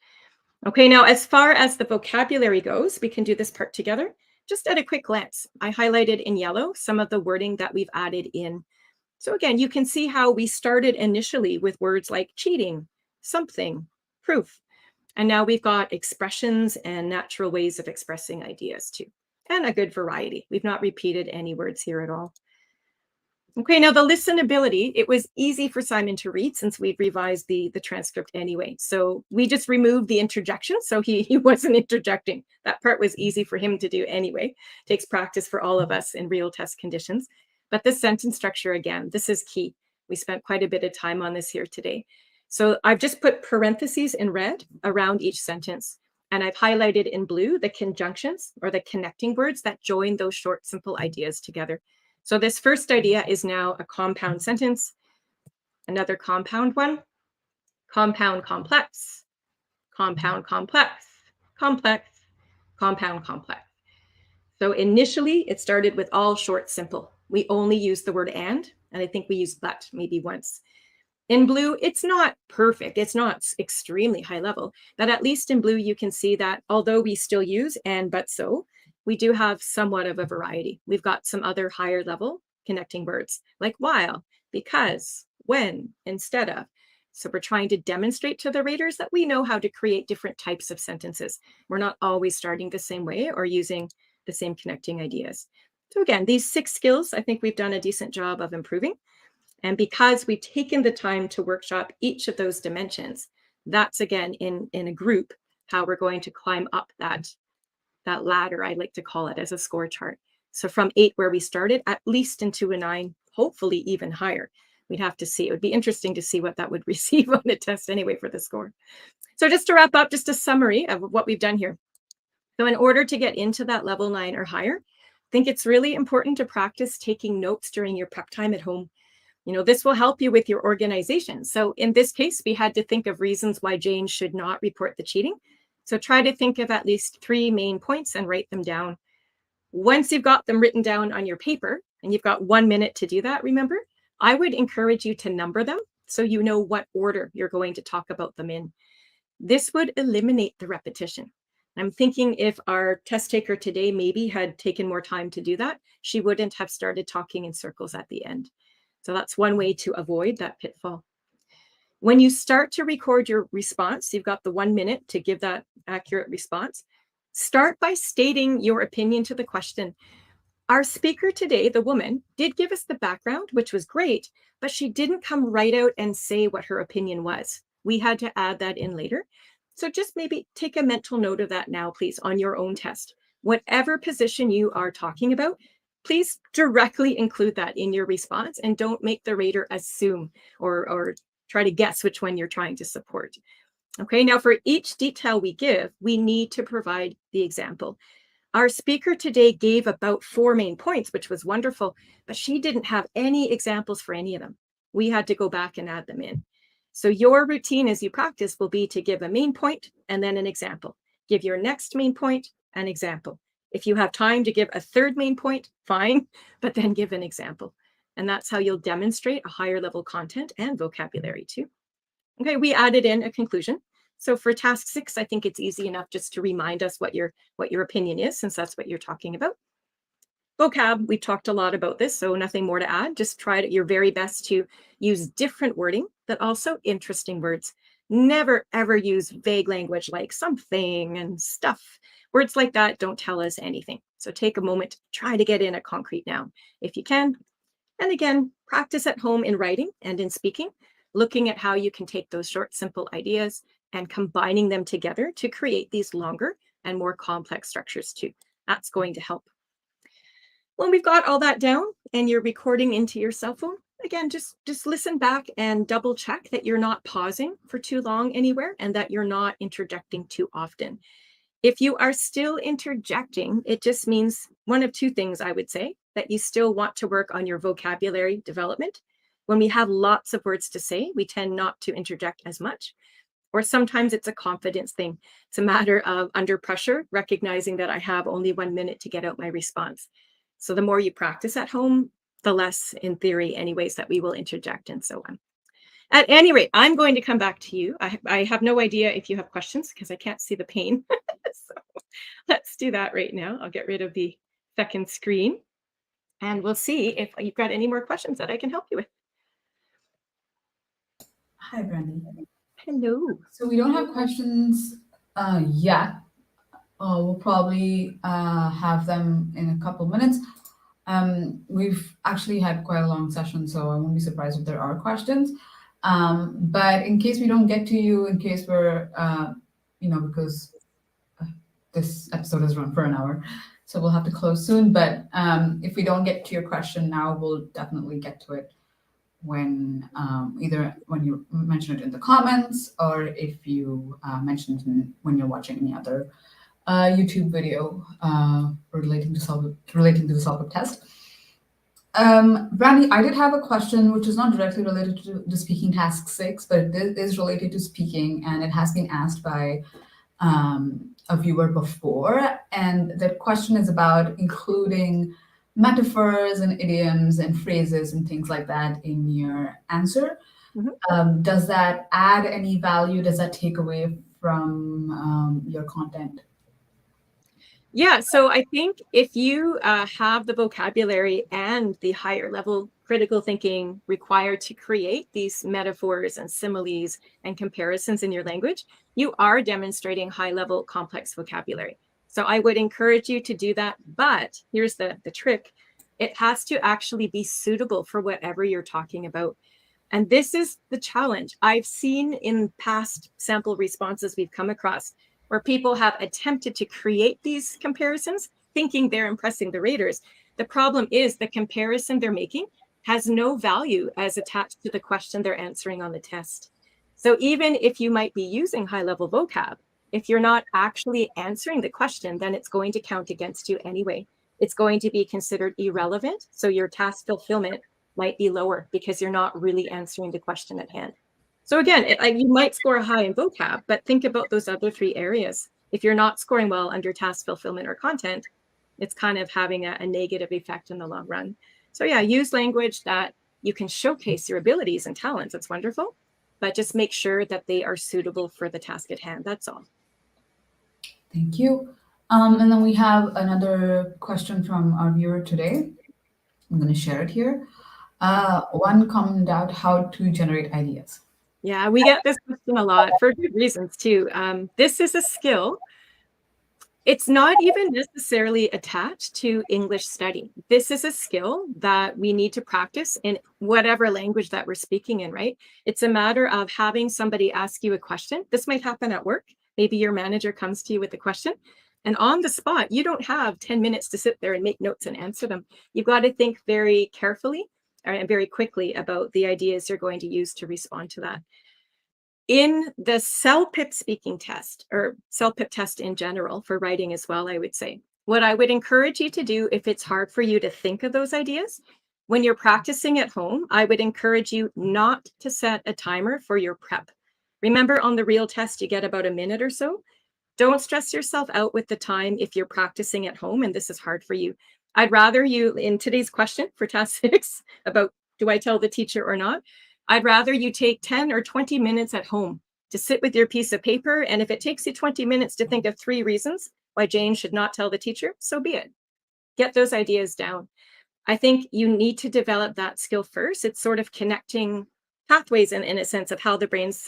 Okay, now as far as the vocabulary goes, we can do this part together. Just at a quick glance, I highlighted in yellow some of the wording that we've added in. So again, you can see how we started initially with words like cheating, something, proof. And now we've got expressions and natural ways of expressing ideas too, and a good variety. We've not repeated any words here at all. Okay, now the listenability, it was easy for Simon to read since we'd revised the transcript anyway. So we just removed the interjection, so he wasn't interjecting. That part was easy for him to do anyway. Takes practice for all of us in real test conditions. But this sentence structure, again, this is key. We spent quite a bit of time on this here today. So I've just put parentheses in red around each sentence. And I've highlighted in blue the conjunctions or the connecting words that join those short, simple ideas together. So this first idea is now a compound sentence, another compound one, compound complex, compound complex, complex, compound complex. So initially it started with all short, simple. We only used the word and I think we used but maybe once. In blue, it's not perfect. It's not extremely high level, but at least in blue, you can see that although we still use and but so, we do have somewhat of a variety. We've got some other higher level connecting words like while, because, when, instead of. So we're trying to demonstrate to the raters that we know how to create different types of sentences. We're not always starting the same way or using the same connecting ideas. So again, these 6 skills, I think we've done a decent job of improving. And because we've taken the time to workshop each of those dimensions, that's again in a group how we're going to climb up that ladder, I like to call it, as a score chart. So from 8 where we started, at least into a 9, hopefully even higher. We'd have to see. It would be interesting to see what that would receive on a test anyway for the score. So just to wrap up, just a summary of what we've done here. So in order to get into that level 9 or higher, I think it's really important to practice taking notes during your prep time at home. You know, this will help you with your organization. So in this case, we had to think of reasons why Jane should not report the cheating. So try to think of at least 3 main points and write them down. Once you've got them written down on your paper, and you've got 1 minute to do that, remember, I would encourage you to number them so you know what order you're going to talk about them in. This would eliminate the repetition. I'm thinking if our test taker today maybe had taken more time to do that, she wouldn't have started talking in circles at the end. So that's one way to avoid that pitfall. When you start to record your response, you've got the 1 minute to give that accurate response. Start by stating your opinion to the question. Our speaker today, the woman, did give us the background, which was great, but she didn't come right out and say what her opinion was. We had to add that in later. So just maybe take a mental note of that now, please, on your own test. Whatever position you are talking about, please directly include that in your response and don't make the rater assume or try to guess which one you're trying to support. Okay, now for each detail we give, we need to provide the example. Our speaker today gave about 4 main points, which was wonderful, but she didn't have any examples for any of them. We had to go back and add them in. So your routine as you practice will be to give a main point and then an example. Give your next main point, an example. If you have time to give a 3rd main point, fine, but then give an example. And that's how you'll demonstrate a higher level content and vocabulary too. Okay, we added in a conclusion. So for task 6, I think it's easy enough just to remind us what your opinion is, since that's what you're talking about. Vocab, we've talked a lot about this, so nothing more to add. Just try your very best to use different wording, but also interesting words. Never, ever use vague language like something and stuff. Words like that don't tell us anything. So take a moment to try to get in a concrete noun if you can. And again, practice at home in writing and in speaking, looking at how you can take those short, simple ideas and combining them together to create these longer and more complex structures too. That's going to help. When we've got all that down and you're recording into your cell phone, again, just listen back and double check that you're not pausing for too long anywhere and that you're not interjecting too often. If you are still interjecting, it just means one of 2 things, I would say, that you still want to work on your vocabulary development. When we have lots of words to say, we tend not to interject as much. Or sometimes it's a confidence thing. It's a matter of under pressure, recognizing that I have only 1 minute to get out my response. So the more you practice at home, the less, in theory anyways, that we will interject and so on. At any rate, I'm going to come back to you. I have no idea if you have questions because I can't see the pane. So let's do that right now. I'll get rid of the 2nd screen and we'll see if you've got any more questions that I can help you with. Hi, Brandi. Hello. So we don't have questions yet. We'll probably have them in a couple minutes. We've actually had quite a long session, so I won't be surprised if there are questions. But in case we don't get to you, in case we're, because this episode has run for an hour, so we'll have to close soon. But if we don't get to your question now, we'll definitely get to it when either when you mention it in the comments or if you mention it when you're watching any other YouTube video relating to the CELPIP test. Brandi, I did have a question which is not directly related to the speaking task 6, but it is related to speaking, and it has been asked by a viewer before. And the question is about including metaphors and idioms and phrases and things like that in your answer. Mm-hmm. Does that add any value? Does that take away from your content? Yeah, so I think if you have the vocabulary and the higher level critical thinking required to create these metaphors and similes and comparisons in your language, you are demonstrating high level complex vocabulary. So I would encourage you to do that. But here's the trick: it has to actually be suitable for whatever you're talking about. And this is the challenge I've seen in past sample responses we've come across, where people have attempted to create these comparisons, thinking they're impressing the raters. The problem is the comparison they're making has no value as attached to the question they're answering on the test. So even if you might be using high level vocab, if you're not actually answering the question, then it's going to count against you anyway. It's going to be considered irrelevant. So your task fulfillment might be lower because you're not really answering the question at hand. So again, you might score high in vocab, but think about those other 3 areas. If you're not scoring well under task fulfillment or content, it's kind of having a negative effect in the long run. So yeah, use language that you can showcase your abilities and talents. That's wonderful, but just make sure that they are suitable for the task at hand. That's all. Thank you. And then we have another question from our viewer today. I'm going to share it here. One common doubt: how to generate ideas. Yeah, we get this question a lot for good reasons too. This is a skill. It's not even necessarily attached to English study. This is a skill that we need to practice in whatever language that we're speaking in, right? It's a matter of having somebody ask you a question. This might happen at work. Maybe your manager comes to you with a question, and on the spot, you don't have 10 minutes to sit there and make notes and answer them. You've got to think very carefully and very quickly about the ideas you're going to use to respond to that. In the CELPIP speaking test, or CELPIP test in general for writing as well, I would say, what I would encourage you to do if it's hard for you to think of those ideas, when you're practicing at home, I would encourage you not to set a timer for your prep. Remember, on the real test, you get about a minute or so. Don't stress yourself out with the time if you're practicing at home and this is hard for you. I'd rather you, in today's question for task 6 about do I tell the teacher or not, I'd rather you take 10 or 20 minutes at home to sit with your piece of paper. And if it takes you 20 minutes to think of 3 reasons why Jane should not tell the teacher, so be it. Get those ideas down. I think you need to develop that skill first. It's sort of connecting pathways in a sense of how the brain's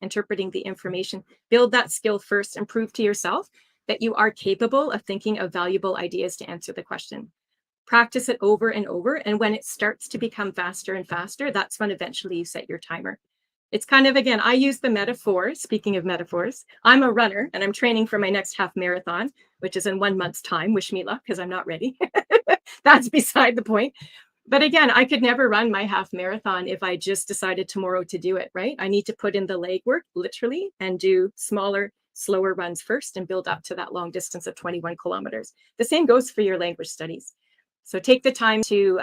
interpreting the information. Build that skill first and prove to yourself that you are capable of thinking of valuable ideas to answer the question. Practice it over and over. And when it starts to become faster and faster, that's when eventually you set your timer. It's kind of, again, I use the metaphor. Speaking of metaphors, I'm a runner and I'm training for my next half marathon, which is in 1 month's time. Wish me luck because I'm not ready. That's beside the point. But again, I could never run my half marathon if I just decided tomorrow to do it, right? I need to put in the legwork, literally, and do smaller, slower runs first and build up to that long distance of 21 kilometers. The same goes for your language studies. So take the time to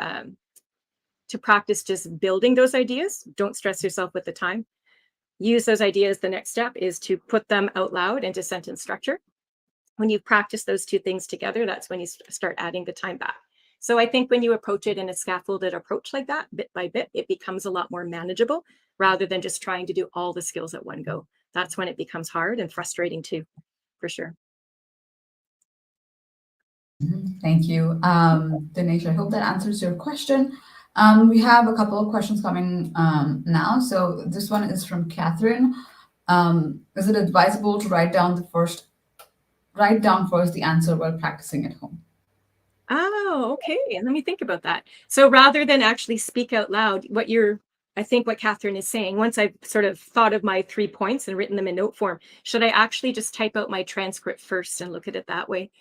practice just building those ideas. Don't stress yourself with the time. Use those ideas. The next step is to put them out loud into sentence structure. When you practice those 2 things together, that's when you start adding the time back. So I think when you approach it in a scaffolded approach like that, bit by bit, it becomes a lot more manageable rather than just trying to do all the skills at one go. That's when it becomes hard and frustrating too, for sure. Thank you. Dinesh, I hope that answers your question. We have a couple of questions coming now. So this one is from Catherine. Is it advisable to write down first the answer while practicing at home? Oh, okay. Let me think about that. So rather than actually speak out loud, I think what Catherine is saying, once I've sort of thought of my 3 points and written them in note form, should I actually just type out my transcript first and look at it that way?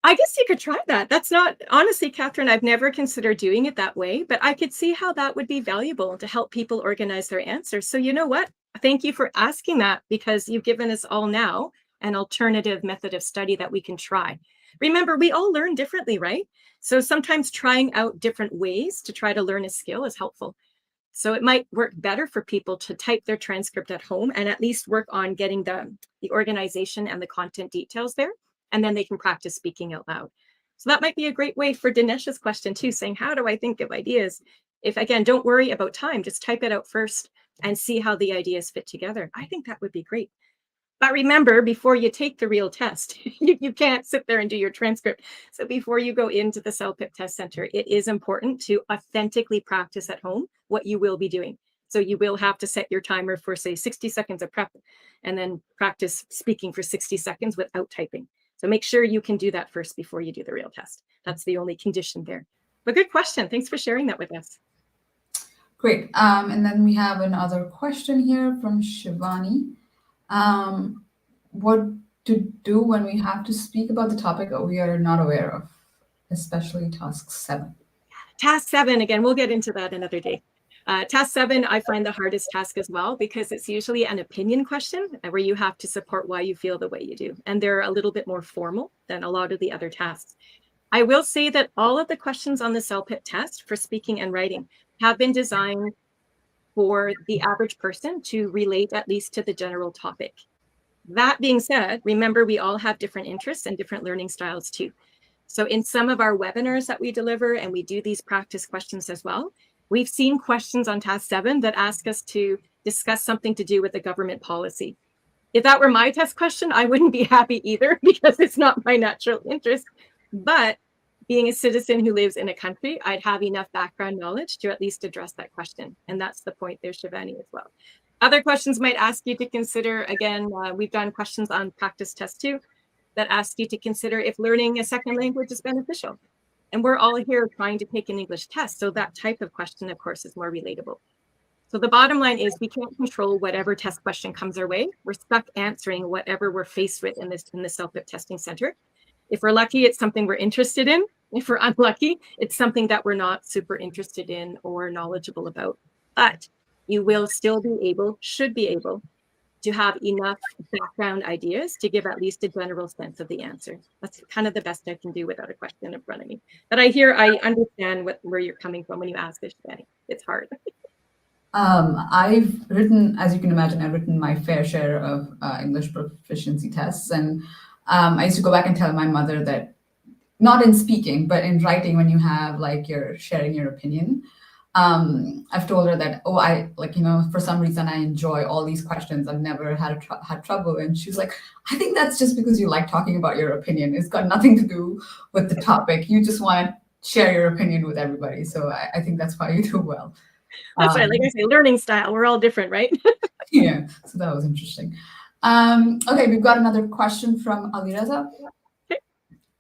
I guess you could try that. That's not, honestly, Catherine, I've never considered doing it that way, but I could see how that would be valuable to help people organize their answers. So you know what? Thank you for asking that, because you've given us all now an alternative method of study that we can try. Remember, we all learn differently, right? So sometimes trying out different ways to try to learn a skill is helpful. So it might work better for people to type their transcript at home and at least work on getting the organization and the content details there. And then they can practice speaking out loud. So that might be a great way for Dinesh's question too, saying, how do I think of ideas? If, again, don't worry about time, just type it out first and see how the ideas fit together. I think that would be great. But remember, before you take the real test, you can't sit there and do your transcript. So before you go into the CELPIP Test Center, it is important to authentically practice at home what you will be doing. So you will have to set your timer for, say, 60 seconds of prep, and then practice speaking for 60 seconds without typing. So make sure you can do that first before you do the real test. That's the only condition there. But good question. Thanks for sharing that with us. Great. And then we have another question here from Shivani. What to do when we have to speak about the topic that we are not aware of, especially task 7? Task 7, again, we'll get into that another day. Task 7, I find the hardest task as well, because it's usually an opinion question where you have to support why you feel the way you do. And they're a little bit more formal than a lot of the other tasks. I will say that all of the questions on the CELPIP test for speaking and writing have been designed for the average person to relate at least to the general topic. That being said, remember, we all have different interests and different learning styles too. So in some of our webinars that we deliver, and we do these practice questions as well, we've seen questions on task 7 that ask us to discuss something to do with the government policy. If that were my test question, I wouldn't be happy either, because it's not my natural interest. But being a citizen who lives in a country, I'd have enough background knowledge to at least address that question. And that's the point there, Shivani, as well. Other questions might ask you to consider, again, we've done questions on practice test 2 that ask you to consider if learning a second language is beneficial. And we're all here trying to take an English test. So that type of question, of course, is more relatable. So the bottom line is we can't control whatever test question comes our way. We're stuck answering whatever we're faced with in the CELPIP Testing Center. If we're lucky, it's something we're interested in. If we're unlucky, it's something that we're not super interested in or knowledgeable about. But you will still be able, should be able, to have enough background ideas to give at least a general sense of the answer. That's kind of the best I can do without a question in front of me. But I understand where you're coming from when you ask this, Shivani. It's hard. I've written, as you can imagine, I've written my fair share of English proficiency tests. And I used to go back and tell my mother that, not in speaking, but in writing, when you have like you're sharing your opinion, I've told her that, oh, I for some reason I enjoy all these questions. I've never had trouble. And she's like, I think that's just because you like talking about your opinion. It's got nothing to do with the topic. You just want to share your opinion with everybody. So I think that's why you do well. That's right. Like I say, learning style. We're all different, right? Yeah. So that was interesting. Okay, we've got another question from Alireza. Okay.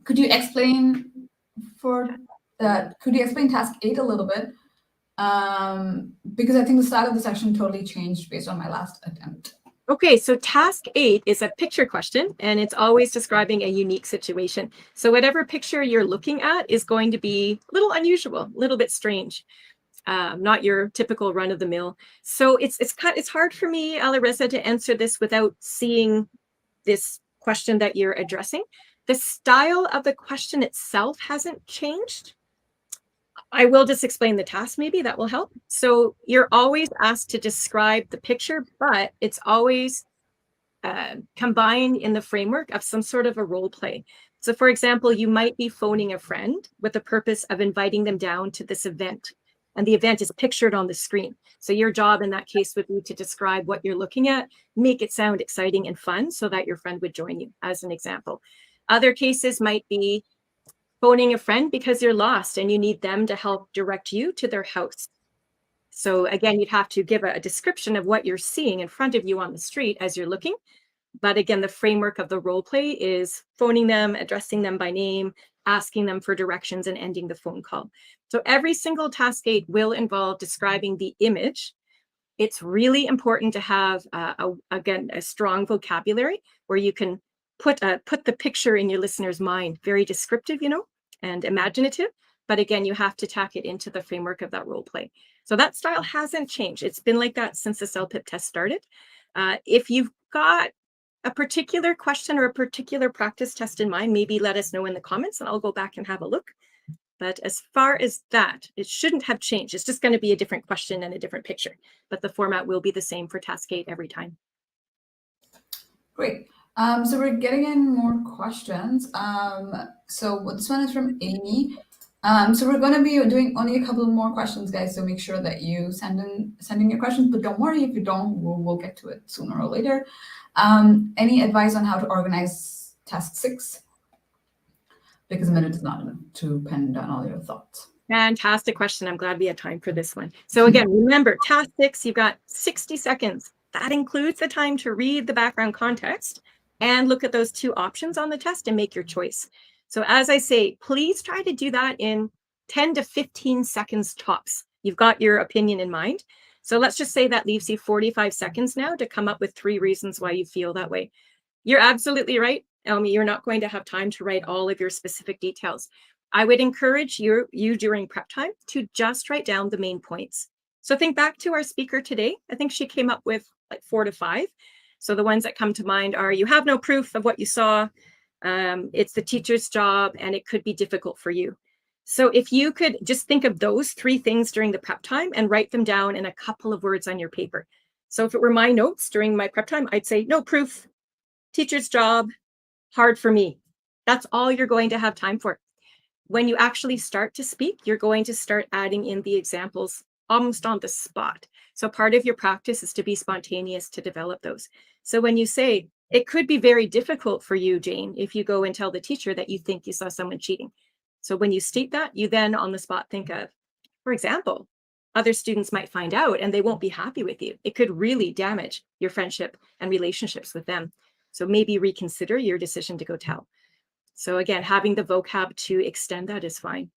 Could you explain task 8 a little bit? Because I think the style of the section totally changed based on my last attempt. Okay, so task 8 is a picture question, and it's always describing a unique situation. So whatever picture you're looking at is going to be a little unusual, a little bit strange, not your typical run-of-the-mill. So it's hard for me, Alireza, to answer this without seeing this question that you're addressing. The style of the question itself hasn't changed. I will just explain the task, maybe that will help. So you're always asked to describe the picture, but it's always combined in the framework of some sort of a role play. So for example, you might be phoning a friend with the purpose of inviting them down to this event, and the event is pictured on the screen. So your job in that case would be to describe what you're looking at, make it sound exciting and fun so that your friend would join you, as an example. Other cases might be phoning a friend because you're lost and you need them to help direct you to their house. So again, you'd have to give a description of what you're seeing in front of you on the street as you're looking. But again, the framework of the role play is phoning them, addressing them by name, asking them for directions, and ending the phone call. So every single task 8 will involve describing the image. It's really important to have, again, a strong vocabulary where you can put the picture in your listener's mind, very descriptive, and imaginative. But again, you have to tack it into the framework of that role play. So that style hasn't changed. It's been like that since the CELPIP test started. If you've got a particular question or a particular practice test in mind, maybe let us know in the comments and I'll go back and have a look. But as far as that, it shouldn't have changed. It's just going to be a different question and a different picture. But the format will be the same for task 8 every time. Great. So we're getting in more questions. So this one is from Amy. So we're going to be doing only a couple more questions, guys. So make sure that you send in your questions. But don't worry if you don't. We'll get to it sooner or later. Any advice on how to organize Task 6? Because a minute is not enough to pen down all your thoughts. Fantastic question. I'm glad we had time for this one. So again, remember, Task 6, you've got 60 seconds. That includes the time to read the background context and look at those 2 options on the test and make your choice. So as I say, please try to do that in 10 to 15 seconds tops. You've got your opinion in mind. So let's just say that leaves you 45 seconds now to come up with 3 reasons why you feel that way. You're absolutely right, Elmi. You're not going to have time to write all of your specific details. I would encourage you during prep time to just write down the main points. So think back to our speaker today. I think she came up with like 4 to 5. So the ones that come to mind are: you have no proof of what you saw, it's the teacher's job, and it could be difficult for you. So if you could just think of those 3 things during the prep time and write them down in a couple of words on your paper. So if it were my notes during my prep time, I'd say no proof, teacher's job, hard for me. That's all you're going to have time for. When you actually start to speak, you're going to start adding in the examples almost on the spot. So part of your practice is to be spontaneous, to develop those. So when you say, it could be very difficult for you, Jane, if you go and tell the teacher that you think you saw someone cheating. So when you state that, you then on the spot think of, for example, other students might find out and they won't be happy with you. It could really damage your friendship and relationships with them. So maybe reconsider your decision to go tell. So again, having the vocab to extend that is fine.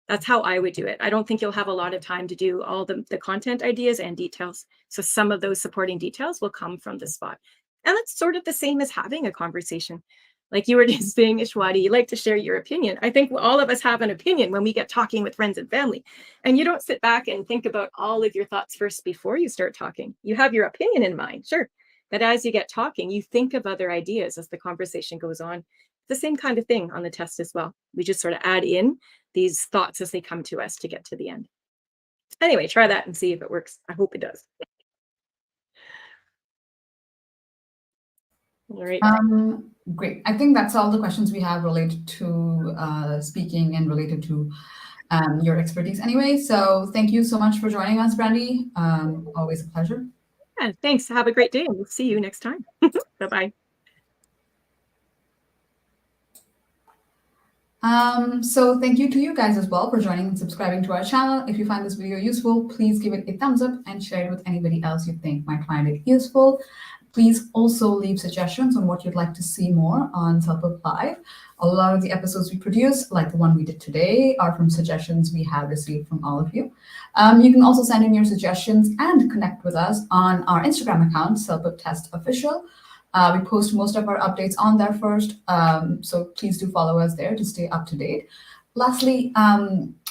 That's how I would do it. I don't think you'll have a lot of time to do all the content ideas and details. So some of those supporting details will come from the spot. And that's sort of the same as having a conversation. Like you were just saying, Ishwati, you like to share your opinion. I think all of us have an opinion when we get talking with friends and family. And you don't sit back and think about all of your thoughts first before you start talking. You have your opinion in mind, sure. But as you get talking, you think of other ideas as the conversation goes on. The same kind of thing on the test as well. We just sort of add in these thoughts as they come to us to get to the end. Anyway, try that and see if it works. I hope it does. All right. Great. I think that's all the questions we have related to speaking and related to your expertise anyway. So thank you so much for joining us, Brandi. Always a pleasure. Yeah, thanks. Have a great day, and we'll see you next time. Bye-bye. So thank you to you guys as well for joining and subscribing to our channel. If you find this video useful, please give it a thumbs up and share it with anybody else you think might find it useful. Please also leave suggestions on what you'd like to see more on CELPIP Live. A lot of the episodes we produce, like the one we did today, are from suggestions we have received from all of you. You can also send in your suggestions and connect with us on our Instagram account, CELPIP Test Official. We post most of our updates on there first, so please do follow us there to stay up to date. Lastly,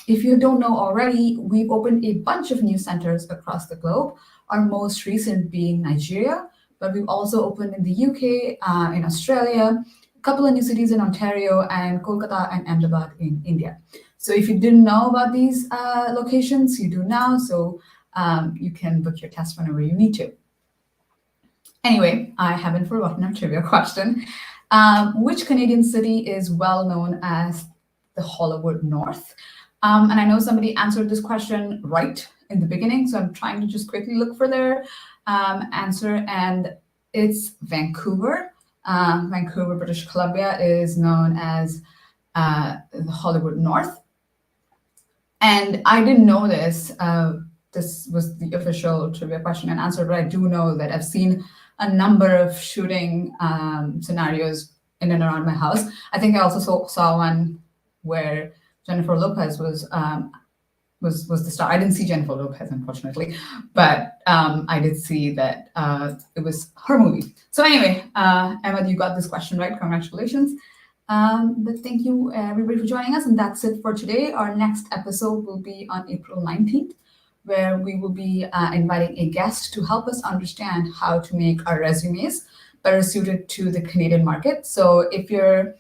if you don't know already, we've opened a bunch of new centers across the globe, our most recent being Nigeria, but we've also opened in the UK, in Australia, a couple of new cities in Ontario, and Kolkata and Ahmedabad in India. So if you didn't know about these locations, you do now, so you can book your test whenever you need to. Anyway, I haven't forgotten a trivia question. Which Canadian city is well known as the Hollywood North? And I know somebody answered this question right in the beginning, so I'm trying to just quickly look for their answer, and it's Vancouver. Vancouver, British Columbia is known as the Hollywood North. And I didn't know this. This was the official trivia question and answer, but I do know that I've seen a number of shooting scenarios in and around my house. I think I also saw one where Jennifer Lopez was the star. I didn't see Jennifer Lopez, unfortunately, but I did see that it was her movie. So anyway, Emma, you got this question right. Congratulations. But thank you, everybody, for joining us. And that's it for today. Our next episode will be on April 19th. Where we will be inviting a guest to help us understand how to make our resumes better suited to the Canadian market. So if you're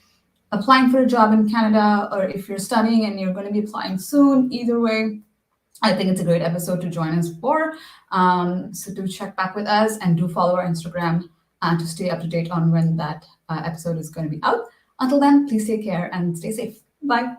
applying for a job in Canada, or if you're studying and you're going to be applying soon, either way, I think it's a great episode to join us for. So do check back with us and do follow our Instagram to stay up to date on when that episode is going to be out. Until then, please take care and stay safe. Bye.